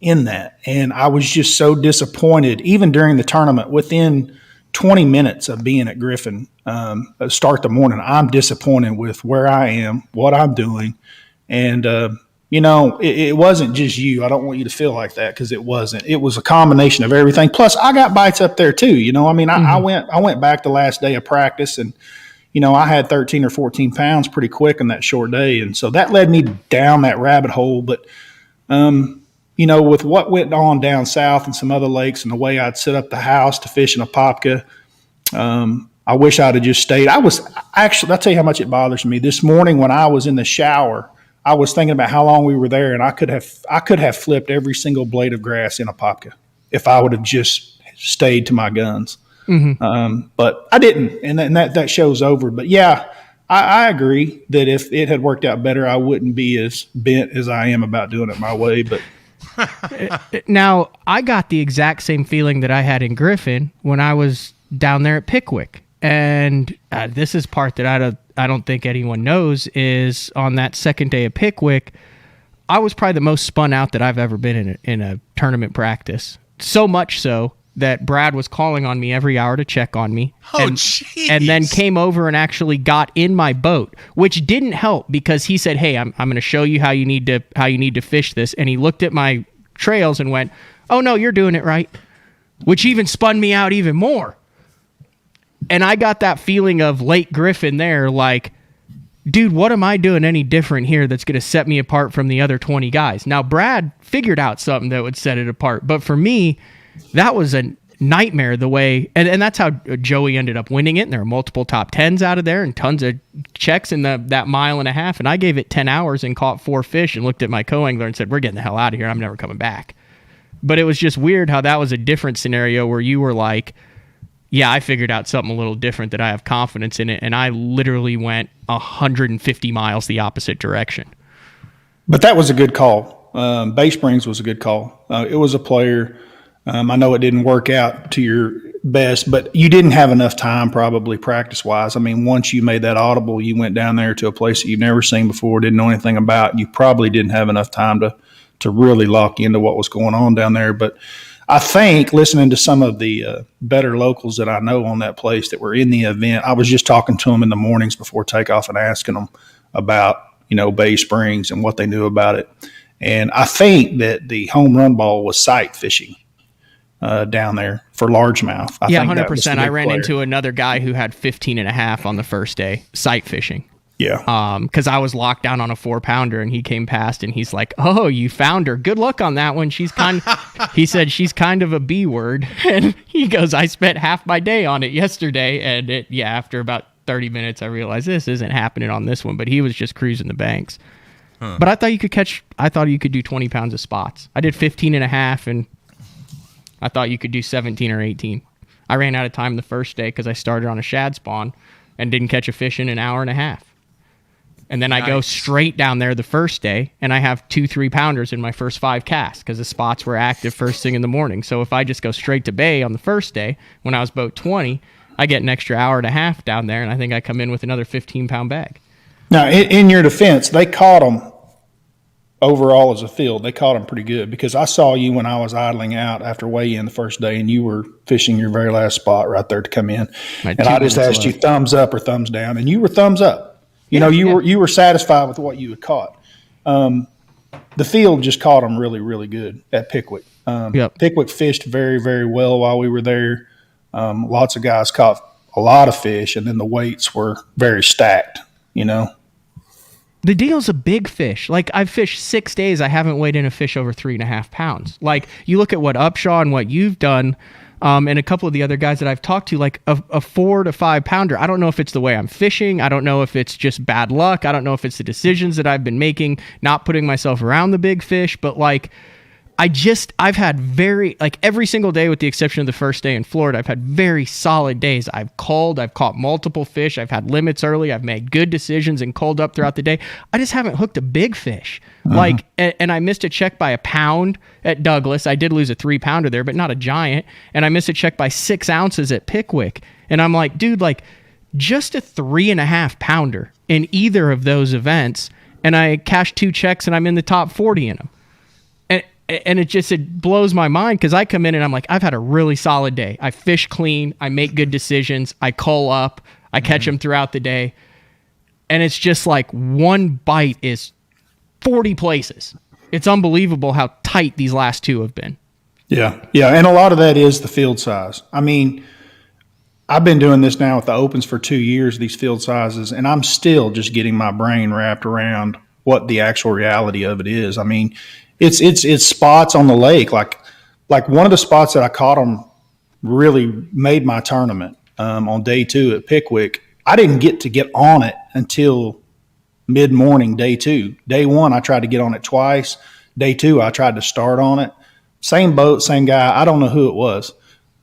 [SPEAKER 2] in that, and I was just so disappointed, even during the tournament, within 20 minutes of being at Griffin, start the morning, I'm disappointed with where I am, what I'm doing, and it wasn't just you. I don't want you to feel like that, because it wasn't. It was a combination of everything. Plus, I got bites up there too. I mean, I went back the last day of practice, and I had 13 or 14 pounds pretty quick in that short day, and so that led me down that rabbit hole. But with what went on down south and some other lakes, and the way I'd set up the house to fish in a Apopka, I wish I'd have just stayed. I'll tell you how much it bothers me. This morning when I was in the shower, I was thinking about how long we were there, and I could have flipped every single blade of grass in a Apopka if I would have just stayed to my guns. Mm-hmm. But I didn't, and that show's over. But yeah, I agree that if it had worked out better, I wouldn't be as bent as I am about doing it my way. But
[SPEAKER 3] now, I got the exact same feeling that I had in Griffin when I was down there at Pickwick. And this is part that I don't think anyone knows, is on that second day of Pickwick, I was probably the most spun out that I've ever been in a tournament practice. So much so that Brad was calling on me every hour to check on me. And then came over and actually got in my boat, which didn't help, because he said, "Hey, I'm going to show you how you need to fish this." And he looked at my trails and went, "Oh no, you're doing it right," which even spun me out even more. And I got that feeling of Lake Griffin there, like, dude, what am I doing any different here that's going to set me apart from the other 20 guys? Now, Brad figured out something that would set it apart, but for me, that was a nightmare the way, and that's how Joey ended up winning it, and there were multiple top 10s out of there and tons of checks in that mile and a half, and I gave it 10 hours and caught 4 fish and looked at my co-angler and said, "We're getting the hell out of here. I'm never coming back." But it was just weird how that was a different scenario where you were like, yeah, I figured out something a little different that I have confidence in it, and I literally went 150 miles the opposite direction.
[SPEAKER 2] But that was a good call. Bay Springs was a good call. It was a player. I know it didn't work out to your best, but you didn't have enough time probably practice-wise. I mean, once you made that audible, you went down there to a place that you've never seen before, didn't know anything about. You probably didn't have enough time to really lock into what was going on down there. But I think listening to some of the better locals that I know on that place that were in the event, I was just talking to them in the mornings before takeoff and asking them about, Bay Springs and what they knew about it. And I think that the home run ball was sight fishing down there for largemouth.
[SPEAKER 3] Yeah, 100%. I ran into another guy who had 15.5 on the first day, sight fishing.
[SPEAKER 2] Yeah.
[SPEAKER 3] Because I was locked down on a 4-pounder, and he came past, and he's like, "Oh, you found her. Good luck on that one. He said she's kind of a B word." And he goes, "I spent half my day on it yesterday." And after about 30 minutes, I realized this isn't happening on this one, but he was just cruising the banks. Huh. But I thought you could do 20 pounds of spots. I did 15.5, and I thought you could do 17 or 18. I ran out of time the first day because I started on a shad spawn and didn't catch a fish in an hour and a half. And then I go straight down there the first day, and I have 2 3-pounders in my first 5 casts because the spots were active first thing in the morning. So if I just go straight to bay on the first day, when I was boat 20, I get an extra hour and a half down there, and I think I come in with another 15-pound bag.
[SPEAKER 2] Now, in your defense, they caught them overall as a field. They caught them pretty good because I saw you when I was idling out after weigh-in the first day, and you were fishing your very last spot right there to come in. And I just asked you thumbs up or thumbs down, and you were thumbs up. You were satisfied with what you had caught. The field just caught them really, really good at Pickwick. Pickwick fished very, very well while we were there. Lots of guys caught a lot of fish, and then the weights were very stacked,
[SPEAKER 3] The deal's a big fish. Like, I've fished 6 days. I haven't weighed in a fish over 3.5 pounds. Like, you look at what Upshaw and what you've done, and a couple of the other guys that I've talked to, like a 4 to 5 pounder. I don't know if it's the way I'm fishing. I don't know if it's just bad luck. I don't know if it's the decisions that I've been making, not putting myself around the big fish. But like, I've had every single day with the exception of the first day in Florida, I've had very solid days. I've caught multiple fish. I've had limits early. I've made good decisions and culled up throughout the day. I just haven't hooked a big fish. And I missed a check by a pound at Douglas. I did lose a 3-pounder there, but not a giant. And I missed a check by 6 ounces at Pickwick. And I'm like, dude, like just a 3.5 pounder in either of those events. And I cashed 2 checks and I'm in the top 40 in them. And it blows my mind because I come in and I'm like, I've had a really solid day. I fish clean. I make good decisions. I cull up. I catch them throughout the day. And it's just like one bite is 40 places. It's unbelievable how tight these last 2 have been.
[SPEAKER 2] Yeah. And a lot of that is the field size. I mean, I've been doing this now with the opens for 2 years, these field sizes, and I'm still just getting my brain wrapped around what the actual reality of it is. I mean, it's spots on the lake. Like one of the spots that I caught them really made my tournament on day 2 at Pickwick. I didn't get on it until mid-morning day 2. Day 1, I tried to get on it twice. Day 2, I tried to start on it. Same boat, same guy. I don't know who it was.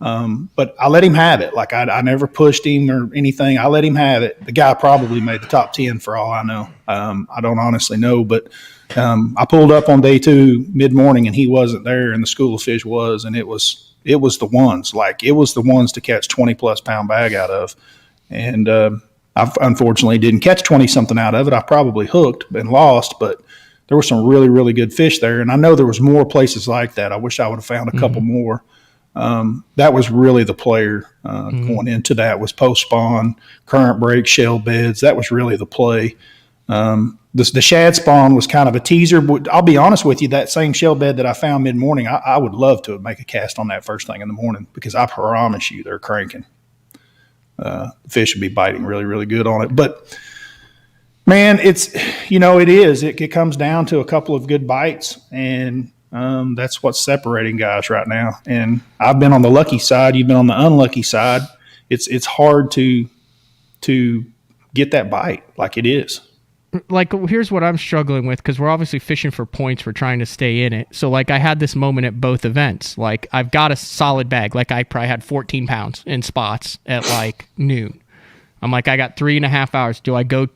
[SPEAKER 2] But I let him have it. Like I never pushed him or anything. I let him have it. The guy probably made the top 10 for all I know. I don't honestly know, but I pulled up on day 2 mid-morning and he wasn't there, and the school of fish was, and it was the ones. Like it was the ones to catch 20+ pound bag out of. And I unfortunately didn't catch 20 something out of it. I probably hooked and lost, but there were some really, really good fish there. And I know there was more places like that. I wish I would have found a couple more. That was really the player going into that was post-spawn, current break, shell beds. That was really the play. The shad spawn was kind of a teaser. I'll be honest with you, that same shell bed that I found mid-morning, I would love to make a cast on that first thing in the morning because I promise you they're cranking. The fish would be biting really, really good on it. But, man, it comes down to a couple of good bites, and that's what's separating guys right now. And I've been on the lucky side. You've been on the unlucky side. It's hard to get that bite like it is.
[SPEAKER 3] like, here's what I'm struggling with, because we're obviously fishing for points. We're trying to stay in it. So, like, I had this moment at both events. Like, I've got a solid bag. Like, I probably had 14 pounds in spots at, like, noon. I'm like, I got 3.5 hours. Do I go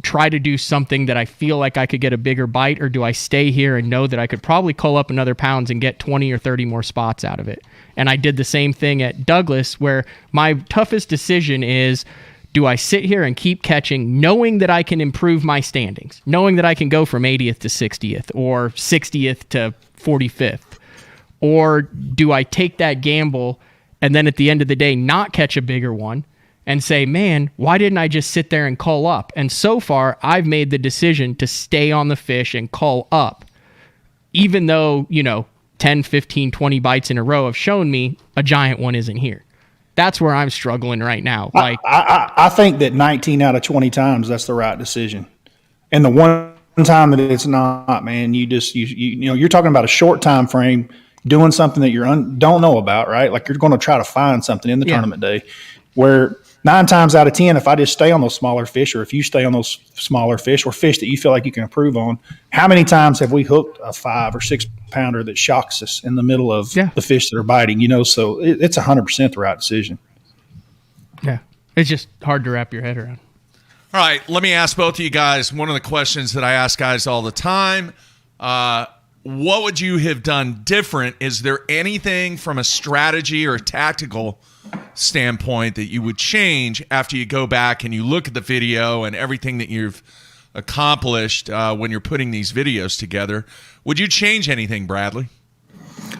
[SPEAKER 3] try to do something that I feel like I could get a bigger bite, or do I stay here and know that I could probably cull up another pounds and get 20 or 30 more spots out of it? And I did the same thing at Douglas, where my toughest decision is, do I sit here and keep catching, knowing that I can improve my standings, knowing that I can go from 80th to 60th or 60th to 45th? Or do I take that gamble and then at the end of the day not catch a bigger one and say, man, why didn't I just sit there and cull up? And so far, I've made the decision to stay on the fish and cull up, even though, 10, 15, 20 bites in a row have shown me a giant one isn't here. That's where I'm struggling right now. Like,
[SPEAKER 2] I think that 19 out of 20 times that's the right decision, and the one time that it's not, man, you're talking about a short time frame, doing something that you don't know about, right? Like, you're going to try to find something in the tournament day, where 9 times out of 10, if I just stay on those smaller fish, or if you stay on those smaller fish or fish that you feel like you can improve on, how many times have we hooked a 5 or 6 pounder that shocks us in the middle of the fish that are biting? So it's 100% the right decision.
[SPEAKER 3] Yeah, it's just hard to wrap your head around.
[SPEAKER 1] All right, let me ask both of you guys one of the questions that I ask guys all the time. What would you have done different? Is there anything from a strategy or a tactical standpoint that you would change after you go back and you look at the video and everything that you've accomplished when you're putting these videos together? Would you change anything, Bradley?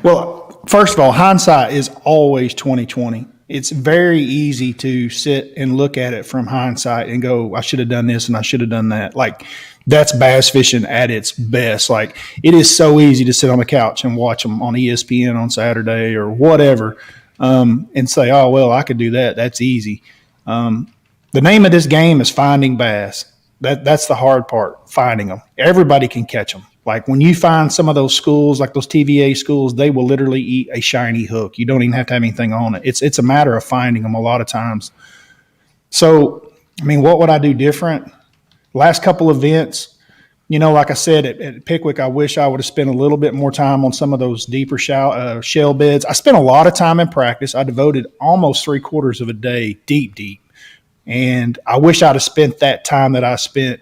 [SPEAKER 2] Well, first of all, hindsight is always 20/20. It's very easy to sit and look at it from hindsight and go, I should have done this and I should have done that. Like, that's bass fishing at its best. Like, it is so easy to sit on the couch and watch them on ESPN on Saturday or whatever, and say, oh, well, I could do that. That's easy. The name of this game is finding bass. That's the hard part, finding them. Everybody can catch them. Like, when you find some of those schools, like those TVA schools, they will literally eat a shiny hook. You don't even have to have anything on it. It's a matter of finding them a lot of times. So, I mean, what would I do different? Last couple events, like I said, at Pickwick, I wish I would have spent a little bit more time on some of those deeper shell beds. I spent a lot of time in practice. I devoted almost 3/4 of a day deep. And I wish I'd have spent that time that I spent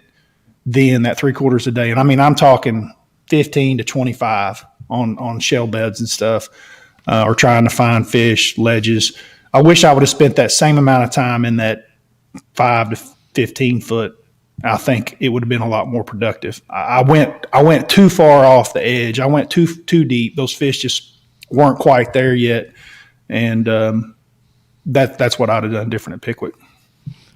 [SPEAKER 2] then, that 3/4 a day. And I mean, I'm talking 15 to 25 on shell beds and stuff, or trying to find fish, ledges. I wish I would have spent that same amount of time in that 5 to 15 foot. I think it would have been a lot more productive. I went too far off the edge. I went too deep. Those fish just weren't quite there yet. And that's what I'd have done different at Pickwick.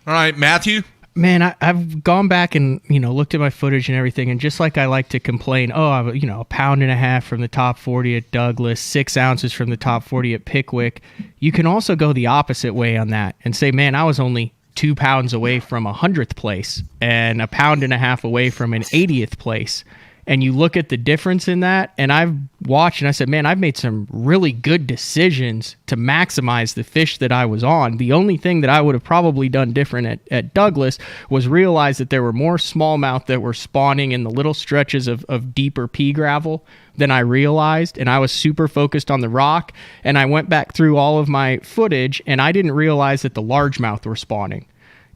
[SPEAKER 1] All right, Matthew?
[SPEAKER 3] Man, I've gone back and, looked at my footage and everything, and just like I like to complain, I'm, 1.5 pounds from the top 40 at Douglas, 6 ounces from the top 40 at Pickwick, you can also go the opposite way on that and say, man, I was only 2 pounds away from 100th place and 1.5 pounds away from an 80th place. And you look at the difference in that, and I've watched and I said, man, I've made some really good decisions to maximize the fish that I was on. The only thing that I would have probably done different at Douglas was realize that there were more smallmouth that were spawning in the little stretches of deeper pea gravel than I realized. And I was super focused on the rock. And I went back through all of my footage, and I didn't realize that the largemouth were spawning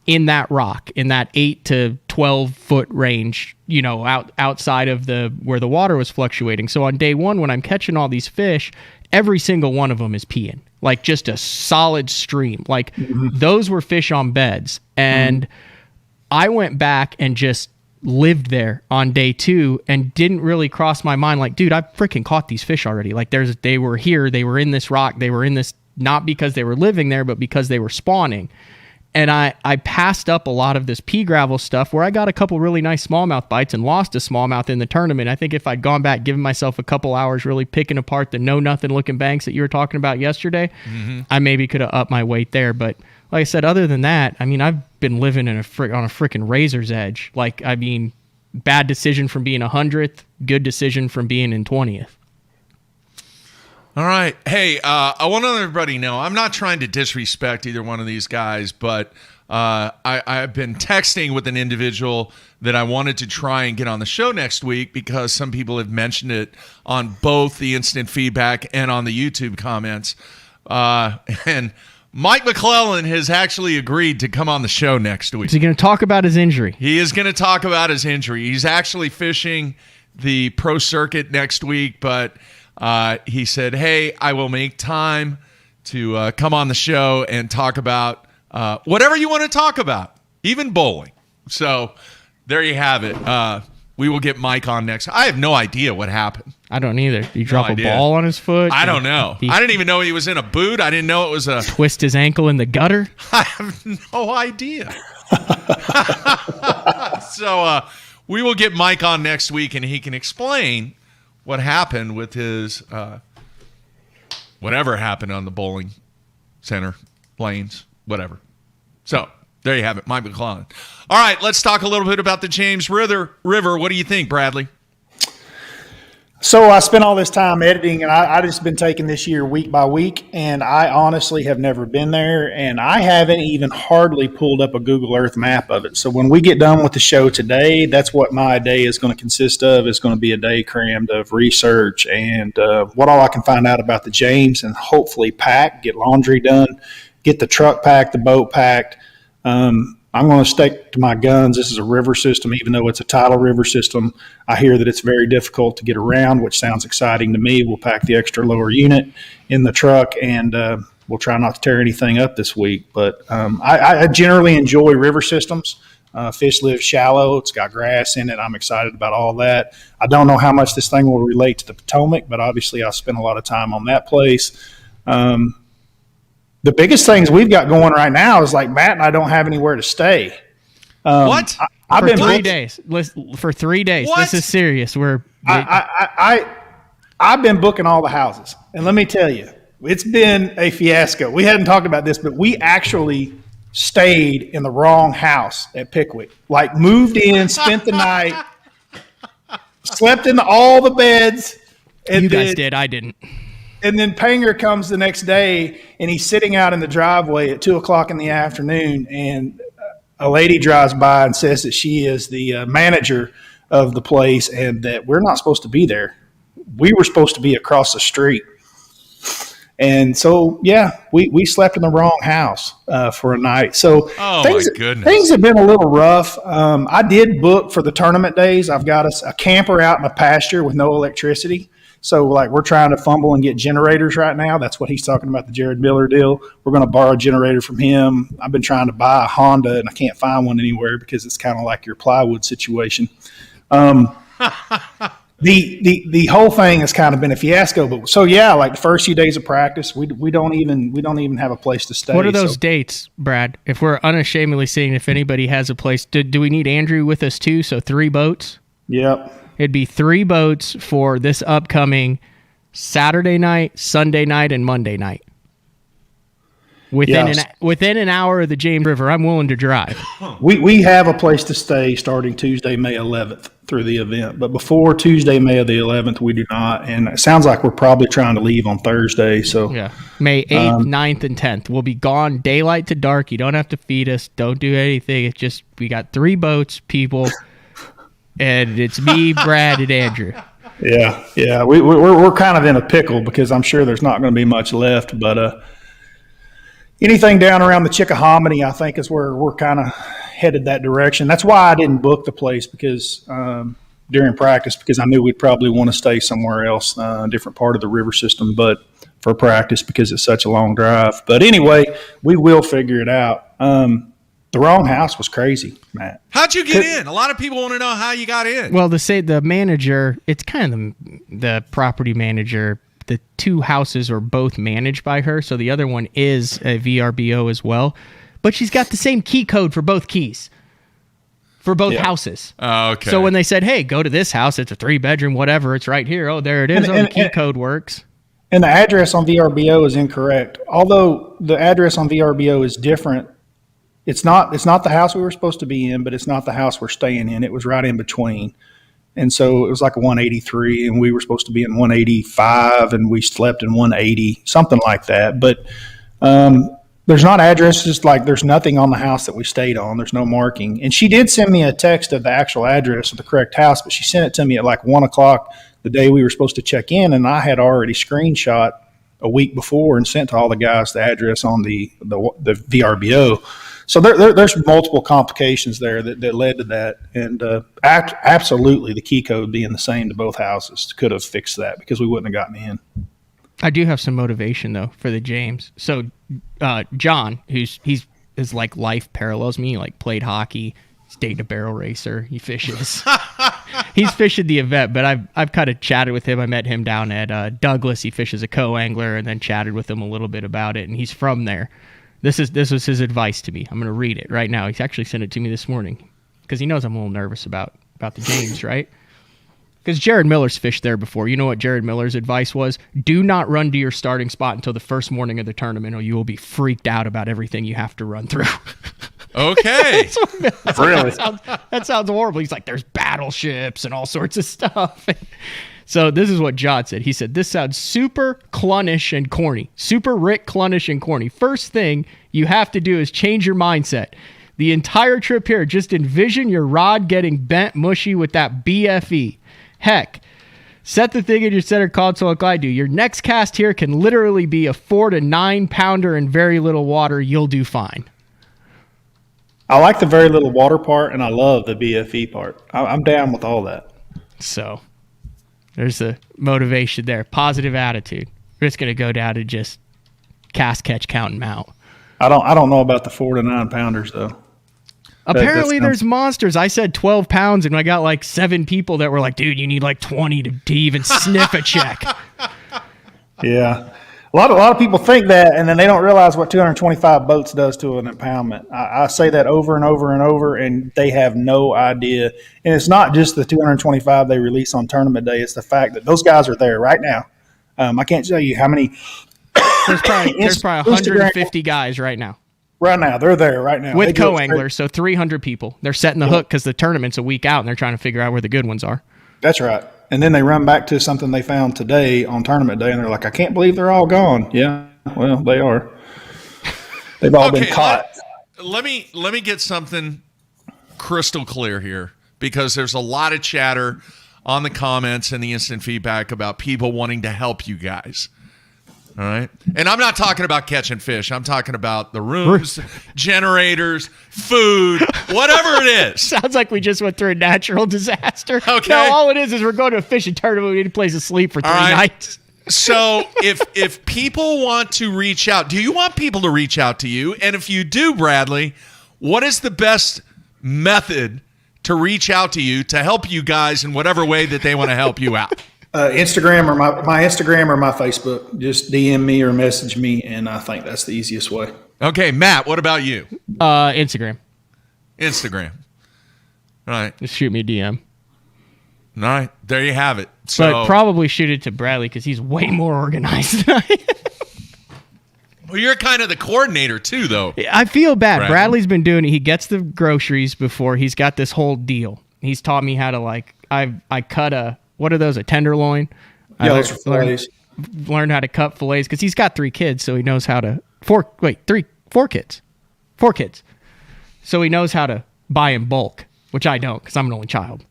[SPEAKER 3] in that rock, in that 8 to 12 foot range, outside of where the water was fluctuating. So on day one, when I'm catching all these fish, every single one of them is peeing, like just a solid stream. Like those were fish on beds. And I went back and just lived there on day 2 and didn't really cross my mind. Like, dude, I freaking caught these fish already. Like they were here, they were in this rock, they were in this, not because they were living there, but because they were spawning. And I passed up a lot of this pea gravel stuff where I got a couple really nice smallmouth bites and lost a smallmouth in the tournament. I think if I'd gone back, given myself a couple hours really picking apart the know-nothing looking banks that you were talking about yesterday, I maybe could have upped my weight there. But like I said, other than that, I mean, I've been living on a freaking razor's edge. Like, I mean, bad decision from being 100th, good decision from being in 20th.
[SPEAKER 1] All right. Hey, I want to let everybody know, I'm not trying to disrespect either one of these guys, but I've been texting with an individual that I wanted to try and get on the show next week because some people have mentioned it on both the instant feedback and on the YouTube comments. And Mike McClellan has actually agreed to come on the show next week.
[SPEAKER 3] Is he going to talk about his injury?
[SPEAKER 1] He is going to talk about his injury. He's actually fishing the pro circuit next week, but he said, hey, I will make time to come on the show and talk about whatever you want to talk about, even bowling. So there you have it. We will get Mike on next. I have no idea what happened.
[SPEAKER 3] I don't either. Did he drop a ball on his foot?
[SPEAKER 1] I don't know. I didn't even know he was in a boot. I didn't know it was a...
[SPEAKER 3] Twist his ankle in the gutter?
[SPEAKER 1] I have no idea. So we will get Mike on next week, and he can explain what happened with his... whatever happened on the bowling center, lanes, whatever. So there you have it, Mike McClellan. All right, let's talk a little bit about the James River. What do you think, Bradley?
[SPEAKER 2] So I spent all this time editing, and I just been taking this year week by week, and I honestly have never been there, and I haven't even hardly pulled up a Google Earth map of it. So when we get done with the show today, that's what my day is going to consist of. It's going to be a day crammed of research and what all I can find out about the James, and hopefully pack, get laundry done, get the truck packed, the boat packed. I'm going to stick to my guns. This is a river system, even though it's a tidal river system. I hear that it's very difficult to get around, which sounds exciting to me. We'll pack the extra lower unit in the truck, and we'll try not to tear anything up this week. But I generally enjoy river systems. Fish live shallow. It's got grass in it. I'm excited about all that. I don't know how much this thing will relate to the Potomac, but obviously I spent a lot of time on that place. The biggest things we've got going right now is like Matt and I don't have anywhere to stay.
[SPEAKER 1] What?
[SPEAKER 2] I've been
[SPEAKER 3] 3 days. For 3 days.
[SPEAKER 1] What?
[SPEAKER 3] This is serious.
[SPEAKER 2] I've been booking all the houses, and let me tell you, it's been a fiasco. We hadn't talked about this, but we actually stayed in the wrong house at Pickwick. Like moved in, spent the night, slept in all the beds. And
[SPEAKER 3] you guys did. I didn't.
[SPEAKER 2] And then Panger comes the next day, and he's sitting out in the driveway at 2:00 in the afternoon, and a lady drives by and says that she is the manager of the place and that we're not supposed to be there. We were supposed to be across the street. And so, yeah, we slept in the wrong house for a night. So
[SPEAKER 1] my goodness.
[SPEAKER 2] Things have been a little rough. I did book for the tournament days. I've got a camper out in a pasture with no electricity. So, like, we're trying to fumble and get generators right now. That's what he's talking about, the Jared Miller deal. We're going to borrow a generator from him. I've been trying to buy a Honda, and I can't find one anywhere because it's kind of like your plywood situation. The whole thing has kind of been a fiasco. But so, yeah, like the first few days of practice, we don't even have a place to stay.
[SPEAKER 3] What are those dates, Brad? If we're unashamedly seeing if anybody has a place, do we need Andrew with us too? So 3 boats?
[SPEAKER 2] Yep.
[SPEAKER 3] It'd be 3 boats for this upcoming Saturday night, Sunday night, and Monday night. Within an hour of the James River, I'm willing to drive.
[SPEAKER 2] We have a place to stay starting Tuesday, May 11th through the event. But before Tuesday, May the 11th, we do not. And it sounds like we're probably trying to leave on Thursday. So
[SPEAKER 3] yeah, May 8th, 9th, and 10th. We'll be gone daylight to dark. You don't have to feed us. Don't do anything. It's just we got 3 boats, people. And it's me, Brad, and Andrew.
[SPEAKER 2] Yeah. We're kind of in a pickle because I'm sure there's not going to be much left. But anything down around the Chickahominy, I think, is where we're kind of headed that direction. That's why I didn't book the place because during practice, because I knew we'd probably want to stay somewhere else, a different part of the river system, but for practice because it's such a long drive. But anyway, we will figure it out. The wrong house was crazy, Matt.
[SPEAKER 1] How'd you get in? A lot of people want to know how you got in.
[SPEAKER 3] Well, the manager, it's kind of the property manager. The 2 houses are both managed by her, so the other one is a VRBO as well. But she's got the same key code for both keys, for both houses.
[SPEAKER 1] Oh, okay.
[SPEAKER 3] So when they said, hey, go to this house, it's a 3-bedroom, whatever, it's right here. Oh, there it is. The key code works.
[SPEAKER 2] And the address on VRBO is incorrect. Although the address on VRBO is different, it's not the house we were supposed to be in, but it's not the house we're staying in. It was right in between. And so it was like a 183, and we were supposed to be in 185, and we slept in 180, something like that. But There's not addresses, like there's nothing on the house that we stayed on. There's no marking. And she did send me a text of the actual address of the correct house, but she sent it to me at like 1 o'clock the day we were supposed to check in, and I had already screenshot a week before and sent to all the guys the address on the VRBO. So there's multiple complications there that led to that. And absolutely the key code being the same to both houses could have fixed that because we wouldn't have gotten in.
[SPEAKER 3] I do have some motivation though for the James. So John, his like life parallels me. He like played hockey, he's dating a barrel racer, he fishes. He's fishing the event, but I've kind of chatted with him. I met him down at Douglas. He fishes a co-angler, and then chatted with him a little bit about it. And he's from there. This was his advice to me. I'm going to read it right now. He's actually sent it to me this morning because he knows I'm a little nervous about the James, right? Because Jared Miller's fished there before. You know what Jared Miller's advice was? Do not run to your starting spot until the first morning of the tournament, or you will be freaked out about everything you have to run through.
[SPEAKER 1] Okay.
[SPEAKER 2] Really?
[SPEAKER 3] That sounds horrible. He's like, there's battleships and all sorts of stuff. So this is what John said. He said, this sounds super Clunnish and corny. Super Rick Clunnish and corny. First thing you have to do is change your mindset. The entire trip here, just envision your rod getting bent mushy with that BFE. Heck, set the thing in your center console like I do. Your next cast here can literally be a 4 to 9 pounder in very little water. You'll do fine.
[SPEAKER 2] I like the very little water part, and I love the BFE part. I'm down with all that.
[SPEAKER 3] So there's the motivation there. Positive attitude. We're just going to go down to just cast, catch, count, and mount.
[SPEAKER 2] I don't know about the 4 to 9 pounders, though.
[SPEAKER 3] Apparently there's monsters. I said 12 pounds, and I got like 7 people that were like, dude, you need like 20 to even sniff a check.
[SPEAKER 2] Yeah. A lot of people think that, and then they don't realize what 225 boats does to an impoundment. I say that over and over and over, and they have no idea. And it's not just the 225 they release on tournament day. It's the fact that those guys are there right now. I can't tell you how many.
[SPEAKER 3] There's probably 150 guys right now.
[SPEAKER 2] Right now. They're there right now.
[SPEAKER 3] With co-anglers, so 300 people. They're setting the hook because the tournament's a week out, and they're trying to figure out where the good ones are.
[SPEAKER 2] That's right. And then they run back to something they found today on tournament day, and they're like, I can't believe they're all gone. Yeah, well, they are. They've all been caught.
[SPEAKER 1] Let me get something crystal clear here, because there's a lot of chatter on the comments and the instant feedback about people wanting to help you guys. All right. And I'm not talking about catching fish. I'm talking about the rooms, generators, food, whatever it is.
[SPEAKER 3] Sounds like we just went through a natural disaster.
[SPEAKER 1] Okay.
[SPEAKER 3] No, all it is we're going to a fishing tournament. We need a place to sleep for 3 nights.
[SPEAKER 1] So if people want to reach out, do you want people to reach out to you? And if you do, Bradley, what is the best method to reach out to you to help you guys in whatever way that they want to help you out?
[SPEAKER 2] Instagram or my Instagram or my Facebook. Just DM me or message me, and I think that's the easiest way.
[SPEAKER 1] Okay, Matt, what about you?
[SPEAKER 3] Instagram.
[SPEAKER 1] All right.
[SPEAKER 3] Just shoot me a DM.
[SPEAKER 1] All right, there you have it. So,
[SPEAKER 3] but probably shoot it to Bradley because he's way more organized than I am.
[SPEAKER 1] Well, you're kind of the coordinator too, though.
[SPEAKER 3] I feel bad. Bradley's been doing it. He gets the groceries before. He's got this whole deal. He's taught me how to I cut a. What are those? A tenderloin?
[SPEAKER 2] Yeah, those are fillets.
[SPEAKER 3] Learned how to cut fillets because he's got 3 kids, so he knows how to. 4 kids. 4 kids. So he knows how to buy in bulk, which I don't because I'm an only child.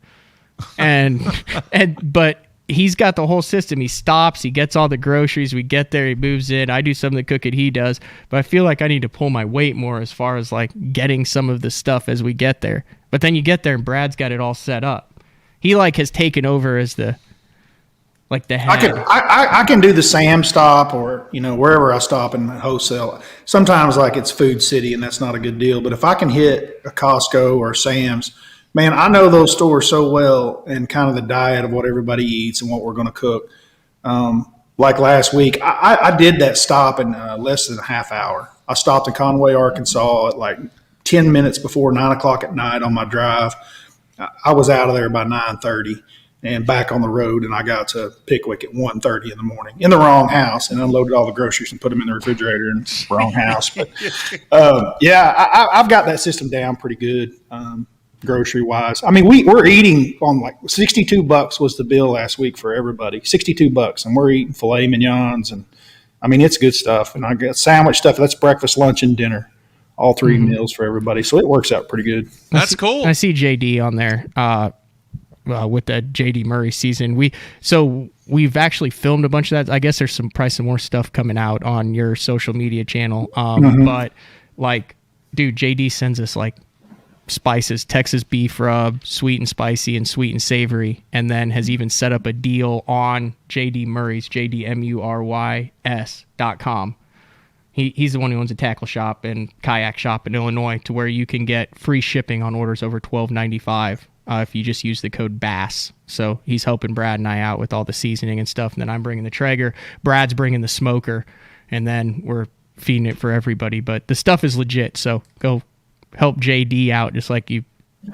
[SPEAKER 3] But he's got the whole system. He stops, he gets all the groceries, we get there, he moves in. I do some of the cooking he does, but I feel like I need to pull my weight more as far as like getting some of the stuff as we get there. But then you get there and Brad's got it all set up. He has taken over as the head.
[SPEAKER 2] I can do the Sam stop or wherever I stop in wholesale. Sometimes it's Food City and that's not a good deal. But if I can hit a Costco or Sam's, man, I know those stores so well and kind of the diet of what everybody eats and what we're going to cook. Like last week, I did that stop in less than a half hour. I stopped in Conway, Arkansas at 10 minutes before 9 o'clock at night on my drive. I was out of there by 9:30 and back on the road, and I got to Pickwick at 1:30 in the morning in the wrong house and unloaded all the groceries and put them in the refrigerator in the wrong house. But, I've got that system down pretty good grocery-wise. I mean, we're eating on $62 was the bill last week for everybody, $62, and we're eating filet mignons and I mean, it's good stuff. And I got sandwich stuff. That's breakfast, lunch, and dinner. All 3 meals for everybody. So it works out pretty good.
[SPEAKER 1] That's cool.
[SPEAKER 3] I see JD on there with the JD Murray season. We've actually filmed a bunch of that. I guess there's probably some more stuff coming out on your social media channel. But like, dude, JD sends us like spices, Texas beef rub, sweet and spicy, and sweet and savory, and then has even set up a deal on JD Murray's JDMURYS.com. He's the one who owns a tackle shop and kayak shop in Illinois, to where you can get free shipping on orders over $12.95 if you just use the code BASS. So he's helping Brad and I out with all the seasoning and stuff, and then I'm bringing the Traeger. Brad's bringing the smoker, and then we're feeding it for everybody. But the stuff is legit, so go help JD out, just like you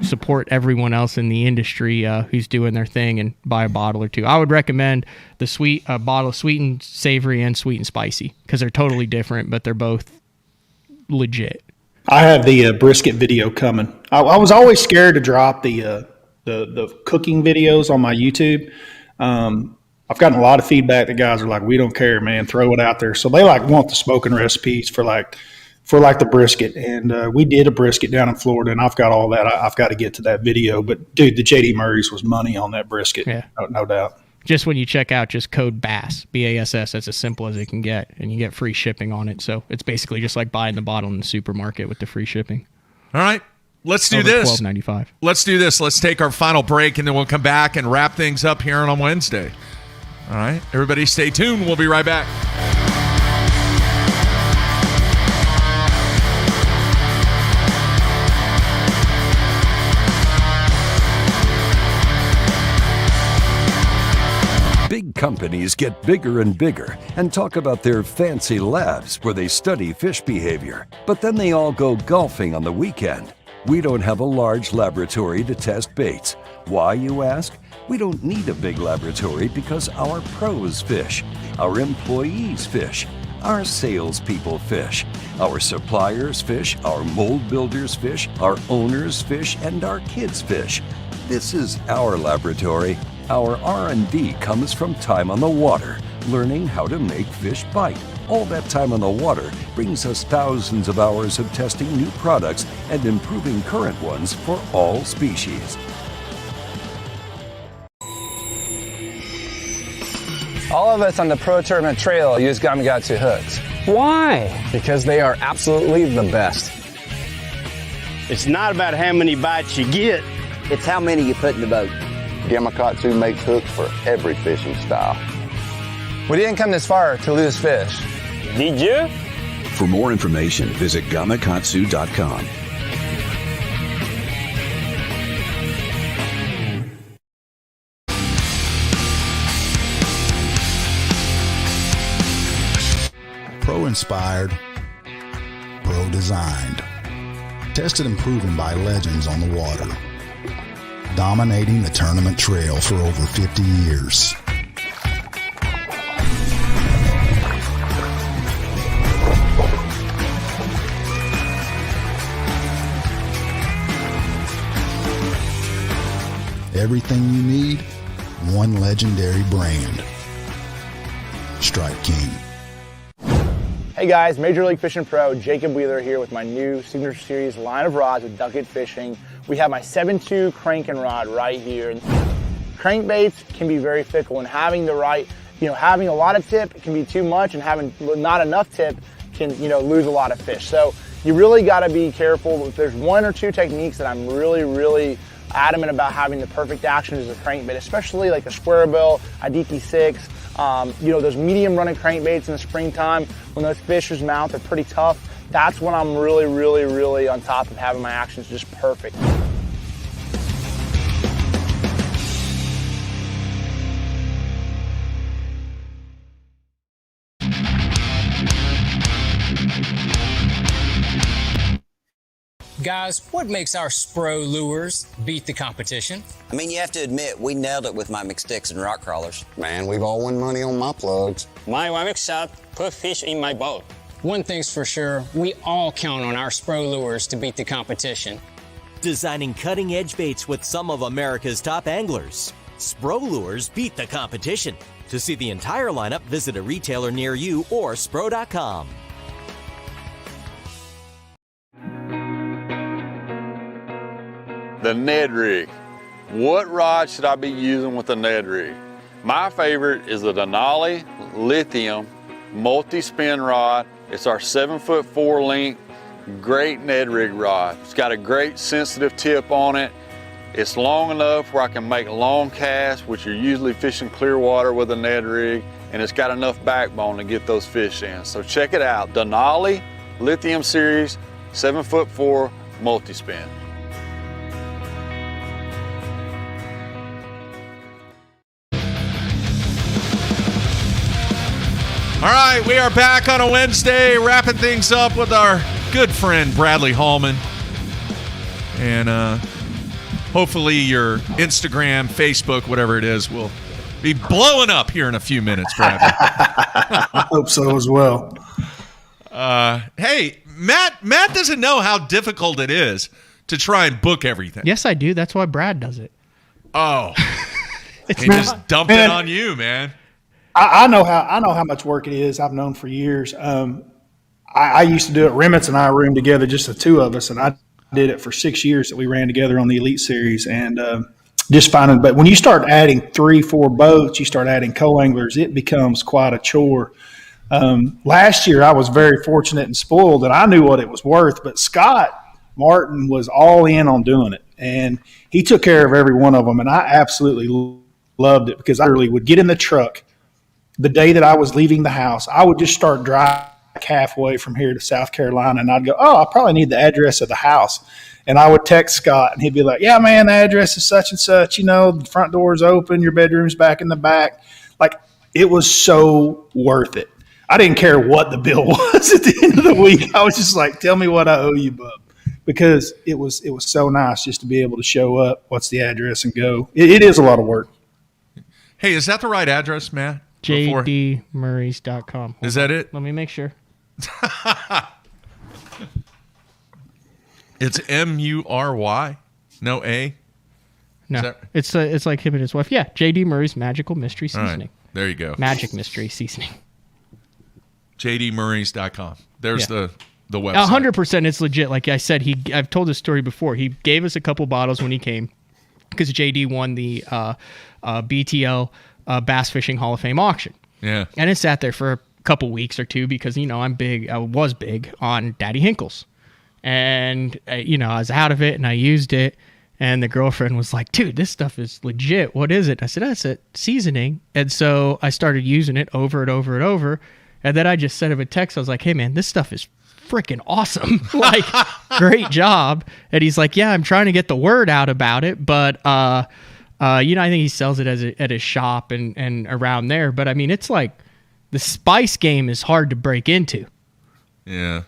[SPEAKER 3] support everyone else in the industry who's doing their thing, and buy a bottle or two. I would recommend the bottle of sweet and savory and sweet and spicy, because they're totally different, but they're both legit.
[SPEAKER 2] I have the brisket video coming. I was always scared to drop the cooking videos on my YouTube. I've gotten a lot of feedback. The guys are like, "We don't care, man. Throw it out there." So they like want the smoking recipes for the brisket. And we did a brisket down in Florida, and I've got all that. I've got to get to that video. But dude, the JD Murray's was money on that brisket.
[SPEAKER 3] Yeah.
[SPEAKER 2] No doubt.
[SPEAKER 3] Just when you check out, just code BASS, BASS. That's as simple as it can get, and you get free shipping on it. So it's basically just like buying the bottle in the supermarket with the free shipping.
[SPEAKER 1] All right, let's do this.
[SPEAKER 3] $12.95.
[SPEAKER 1] Let's do this. Let's take our final break, and then we'll come back and wrap things up here on Wednesday. All right, everybody stay tuned. We'll be right back.
[SPEAKER 7] Big companies get bigger and bigger and talk about their fancy labs where they study fish behavior, but then they all go golfing on the weekend. We don't have a large laboratory to test baits. Why, you ask? We don't need a big laboratory because our pros fish, our employees fish, our salespeople fish, our suppliers fish, our mold builders fish, our owners fish, and our kids fish. This is our laboratory. Our R&D comes from time on the water, learning how to make fish bite. All that time on the water brings us thousands of hours of testing new products and improving current ones for all species.
[SPEAKER 10] All of us on the Pro Tournament Trail use Gamakatsu hooks.
[SPEAKER 11] Why?
[SPEAKER 10] Because they are absolutely the best.
[SPEAKER 11] It's not about how many bites you get.
[SPEAKER 12] It's how many you put in the boat.
[SPEAKER 13] Gamakatsu makes hooks for every fishing style.
[SPEAKER 10] We didn't come this far to lose fish.
[SPEAKER 11] Did you?
[SPEAKER 14] For more information, visit gamakatsu.com.
[SPEAKER 15] Pro-inspired, pro-designed. Tested and proven by legends on the water. Dominating the tournament trail for over 50 years. Everything you need, one legendary brand. Strike King.
[SPEAKER 10] Hey guys, Major League Fishing Pro Jacob Wheeler here with my new Signature Series line of rods with Duck It Fishing. We have my 7.2 cranking rod right here. Crankbaits can be very fickle, and having the right, having a lot of tip can be too much, and having not enough tip can, lose a lot of fish. So you really got to be careful. If there's one or two techniques that I'm really adamant about having the perfect action is a crankbait, especially like a square bill, a DT6, those medium running crankbaits in the springtime when those fish's mouth are pretty tough. That's when I'm really on top of having my actions just perfect.
[SPEAKER 16] Guys, what makes our Spro lures beat the competition?
[SPEAKER 12] I mean, you have to admit, we nailed it with my McSticks and rock crawlers.
[SPEAKER 13] Man, we've all won money on my plugs.
[SPEAKER 11] My Wamic shop put fish in my boat.
[SPEAKER 16] One thing's for sure, we all count on our Spro lures to beat the competition.
[SPEAKER 17] Designing cutting-edge baits with some of America's top anglers. Spro Lures beat the competition. To see the entire lineup, visit a retailer near you or spro.com.
[SPEAKER 18] The Ned Rig. What rod should I be using with the Ned Rig? My favorite is the Denali Lithium multi-spin rod. It's our 7'4" length, great Ned Rig rod. It's got a great sensitive tip on it. It's long enough where I can make long casts, which you're usually fishing clear water with a Ned Rig, and it's got enough backbone to get those fish in. So check it out, Denali Lithium Series 7'4" multi-spin.
[SPEAKER 1] All right, we are back on a Wednesday, wrapping things up with our good friend Bradley Hallman. And hopefully your Instagram, Facebook, whatever it is, will be blowing up here in a few minutes, Bradley.
[SPEAKER 2] I hope so as well.
[SPEAKER 1] Hey, Matt doesn't know how difficult it is to try and book everything.
[SPEAKER 3] Yes, I do. That's why Brad does it.
[SPEAKER 1] Oh. He just dumped it on you, man.
[SPEAKER 2] I know how much work it is. I've known for years. I used to do it. Remitz and I roomed together, just the two of us, and I did it for 6 years that we ran together on the Elite Series. And just finding, but when you start adding 3-4 boats, you start adding co-anglers, it becomes quite a chore. Last year, I was very fortunate and spoiled that I knew what it was worth, but Scott Martin was all in on doing it, and he took care of every one of them, and I absolutely loved it because I really would get in the truck. The day that I was leaving the house, I would just start driving halfway from here to South Carolina, and I'd go, oh, I probably need the address of the house. And I would text Scott, and he'd be like, yeah, man, the address is such and such. You know, the front door is open, your bedroom's back in the back. Like, it was so worth it. I didn't care what the bill was at the end of the week. I was just like, tell me what I owe you, bub. Because it was so nice just to be able to show up, what's the address, and go. It is a lot of work.
[SPEAKER 1] Hey, is that the right address, Matt?
[SPEAKER 3] jdmurrays.com.
[SPEAKER 1] Is that it?
[SPEAKER 3] Let me make sure.
[SPEAKER 1] It's M-U-R-Y, no A.
[SPEAKER 3] No, it's like him and his wife. Yeah, J.D. Murray's Magical Mystery Seasoning.
[SPEAKER 1] Right, there you go.
[SPEAKER 3] Magic Mystery Seasoning.
[SPEAKER 1] jdmurrays.com. There's the website.
[SPEAKER 3] 100% it's legit. Like I said, I've told this story before. He gave us a couple bottles when he came because JD won the BTL Bass Fishing Hall of Fame auction.
[SPEAKER 1] Yeah.
[SPEAKER 3] And it sat there for a couple weeks or two because, I was big on Daddy Hinkles. And, I was out of it and I used it. And the girlfriend was like, dude, this stuff is legit. What is it? I said, that's it, seasoning. And so I started using it over and over and over. And then I just sent him a text. I was like, hey, man, this stuff is freaking awesome. Like, great job. And he's like, yeah, I'm trying to get the word out about it. But, I think he sells it at his shop and around there. But, it's like the spice game is hard to break into.
[SPEAKER 1] Yeah.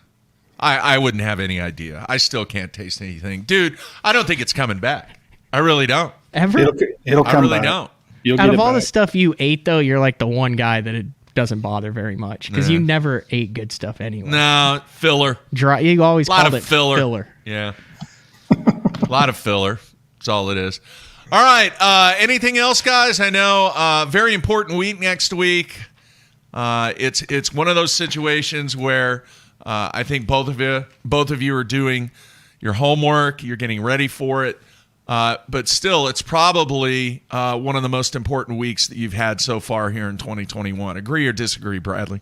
[SPEAKER 1] I wouldn't have any idea. I still can't taste anything. Dude, I don't think it's coming back. I really don't.
[SPEAKER 3] Ever?
[SPEAKER 2] It'll come
[SPEAKER 1] I really
[SPEAKER 2] back.
[SPEAKER 1] don't.
[SPEAKER 2] You'll
[SPEAKER 3] Out
[SPEAKER 2] get
[SPEAKER 3] of
[SPEAKER 2] it
[SPEAKER 3] all
[SPEAKER 2] back.
[SPEAKER 3] the stuff you ate, though, you're like the one guy that it doesn't bother very much because you never ate good stuff anyway.
[SPEAKER 1] No, filler.
[SPEAKER 3] Dry. You always
[SPEAKER 1] A lot
[SPEAKER 3] called
[SPEAKER 1] of
[SPEAKER 3] it
[SPEAKER 1] filler. Yeah. A lot of filler. That's all it is. All right. Anything else, guys? I know very important week next week. It's one of those situations where I think both of you are doing your homework. You're getting ready for it. But still, it's probably one of the most important weeks that you've had so far here in 2021. Agree or disagree, Bradley?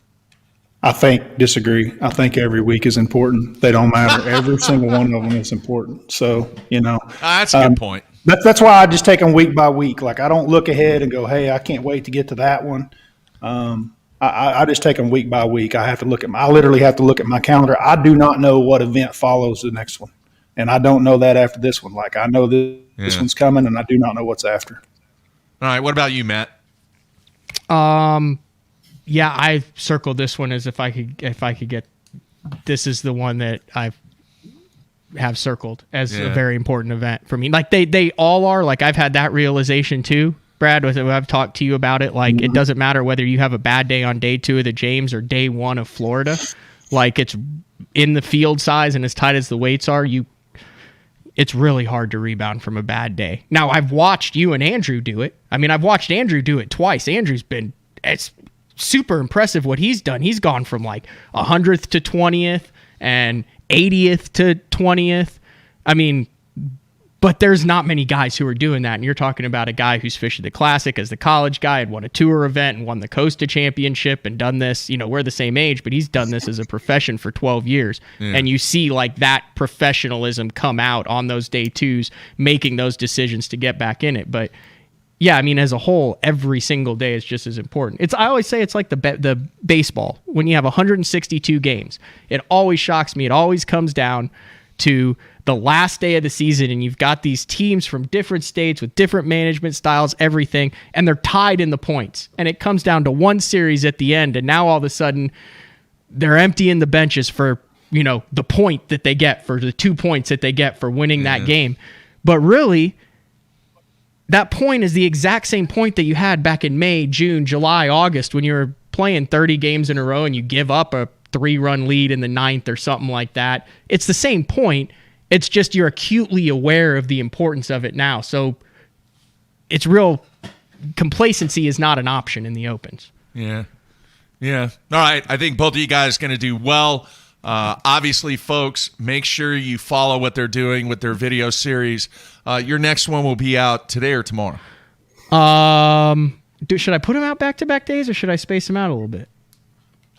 [SPEAKER 2] I disagree. I think every week is important. They don't matter. Every single one of them is important. So,
[SPEAKER 1] That's a good point.
[SPEAKER 2] That's why I just take them week by week. Like, I don't look ahead and go, hey, I can't wait to get to that one. I just take them week by week. I literally have to look at my calendar. I do not know what event follows the next one. And I don't know that after this one. Like, I know this one's coming, and I do not know what's after.
[SPEAKER 1] All right. What about you, Matt?
[SPEAKER 3] Yeah, I circled this one as if I could get. This is the one that I have circled as a very important event for me. Like they all are. Like, I've had that realization too, Brad. I've talked to you about it. Like, it doesn't matter whether you have a bad day on day 2 of the James or day 1 of Florida. Like, it's in the field size and as tight as the weights are. it's really hard to rebound from a bad day. Now, I've watched you and Andrew do it. I mean, I've watched Andrew do it twice. It's super impressive what he's done. He's gone from like 100th to 20th and 80th to 20th. I mean, but there's not many guys who are doing that. And you're talking about a guy who's fished the Classic as the college guy, had won a tour event and won the Costa Championship and done this. You know, we're the same age, but he's done this as a profession for 12 years. Yeah. And you see like that professionalism come out on those day twos, making those decisions to get back in it. But yeah, I mean, as a whole, every single day is just as important. I always say it's like the baseball. When you have 162 games, it always shocks me. It always comes down to the last day of the season, and you've got these teams from different states with different management styles, everything, and they're tied in the points. And it comes down to one series at the end, and now all of a sudden they're emptying the benches for, you know, the point that they get, for the 2 points that they get for winning that game. But really, that point is the exact same point that you had back in May, June, July, August, when you were playing 30 games in a row and you give up a 3-run lead in the 9th or something like that. It's the same point. It's just you're acutely aware of the importance of it now. So it's real. Complacency is not an option in the Opens.
[SPEAKER 1] Yeah. Yeah. All right. I think both of you guys are going to do well. Obviously, folks, make sure you follow what they're doing with their video series. Your next one will be out today or tomorrow?
[SPEAKER 3] Should I put them out back-to-back days, or should I space them out a little bit?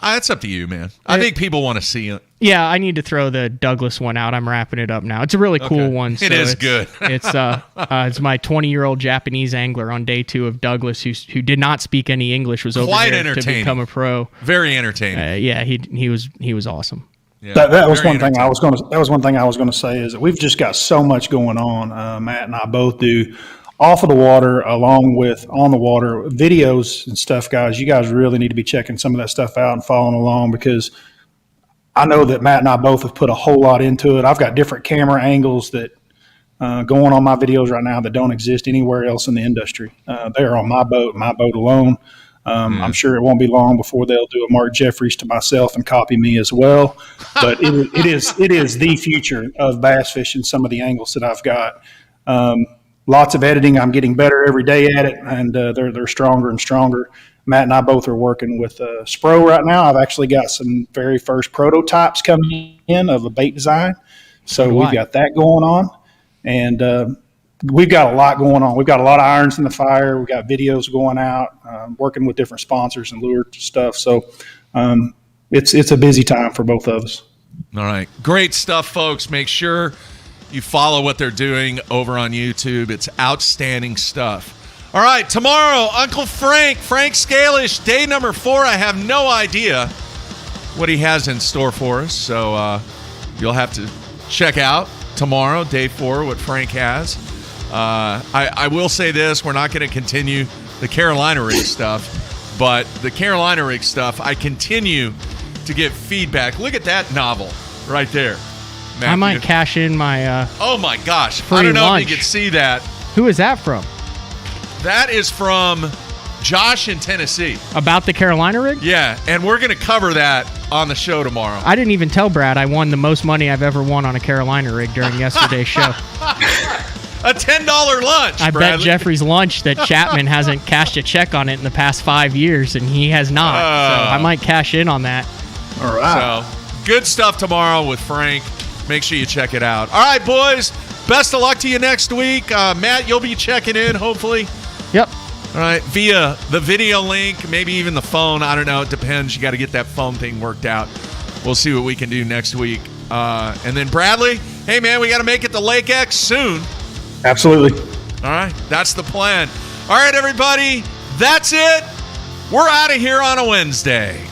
[SPEAKER 1] It's up to you, man. I think people want to see it.
[SPEAKER 3] Yeah, I need to throw the Douglas one out. I'm wrapping it up now. It's a really cool one. So
[SPEAKER 1] it is good.
[SPEAKER 3] It's my 20-year-old Japanese angler on day 2 of Douglas, who did not speak any English, was over there to become a pro.
[SPEAKER 1] Very entertaining.
[SPEAKER 3] Yeah, he was awesome.
[SPEAKER 2] Yeah, that was one thing I was going to. That was one thing I was going to say, is that we've just got so much going on. Matt and I both do. Off of the water, along with on the water videos and stuff, guys. You guys really need to be checking some of that stuff out and following along, because I know that Matt and I both have put a whole lot into it. I've got different camera angles that going on my videos right now that don't exist anywhere else in the industry. They are on my boat alone. I'm sure it won't be long before they'll do a Mark Jeffries to myself and copy me as well. But it is the future of bass fishing. Some of the angles that I've got. Lots of editing. I'm getting better every day at it, and they're stronger and stronger. Matt and I both are working with Spro right now. I've actually got some very first prototypes coming in of a bait design. So we've got that going on, and we've got a lot going on. We've got a lot of irons in the fire. We've got videos going out, working with different sponsors and lure stuff. So it's a busy time for both of us.
[SPEAKER 1] All right. Great stuff, folks. Make sure you follow what they're doing over on YouTube. It's outstanding stuff. All right, tomorrow, Uncle Frank Scalish, day number 4. I have no idea what he has in store for us, so you'll have to check out tomorrow, day 4, what Frank has. I will say this, we're not going to continue the Carolina rig stuff, but the Carolina rig stuff, I continue to get feedback. Look at that novel right there. Matthew.
[SPEAKER 3] I might cash in my
[SPEAKER 1] oh my gosh. I don't know
[SPEAKER 3] lunch.
[SPEAKER 1] if you can see that.
[SPEAKER 3] Who is that from?
[SPEAKER 1] That is from Josh in Tennessee.
[SPEAKER 3] About the Carolina rig?
[SPEAKER 1] Yeah, and we're going to cover that on the show tomorrow.
[SPEAKER 3] I didn't even tell Brad I won the most money I've ever won on a Carolina rig during yesterday's show.
[SPEAKER 1] A $10 lunch,
[SPEAKER 3] I
[SPEAKER 1] Bradley.
[SPEAKER 3] bet Jeffrey's lunch that Chapman hasn't cashed a check on it in the past 5 years, and he has not. So I might cash in on that.
[SPEAKER 1] All right. So, good stuff tomorrow with Frank. Make sure you check it out. All right, boys. Best of luck to you next week. Matt, you'll be checking in, hopefully.
[SPEAKER 3] Yep.
[SPEAKER 1] All right. Via the video link, maybe even the phone. I don't know. It depends. You got to get that phone thing worked out. We'll see what we can do next week. And then Bradley, hey, man, we got to make it to Lake X soon.
[SPEAKER 2] Absolutely.
[SPEAKER 1] All right. That's the plan. All right, everybody. That's it. We're out of here on a Wednesday.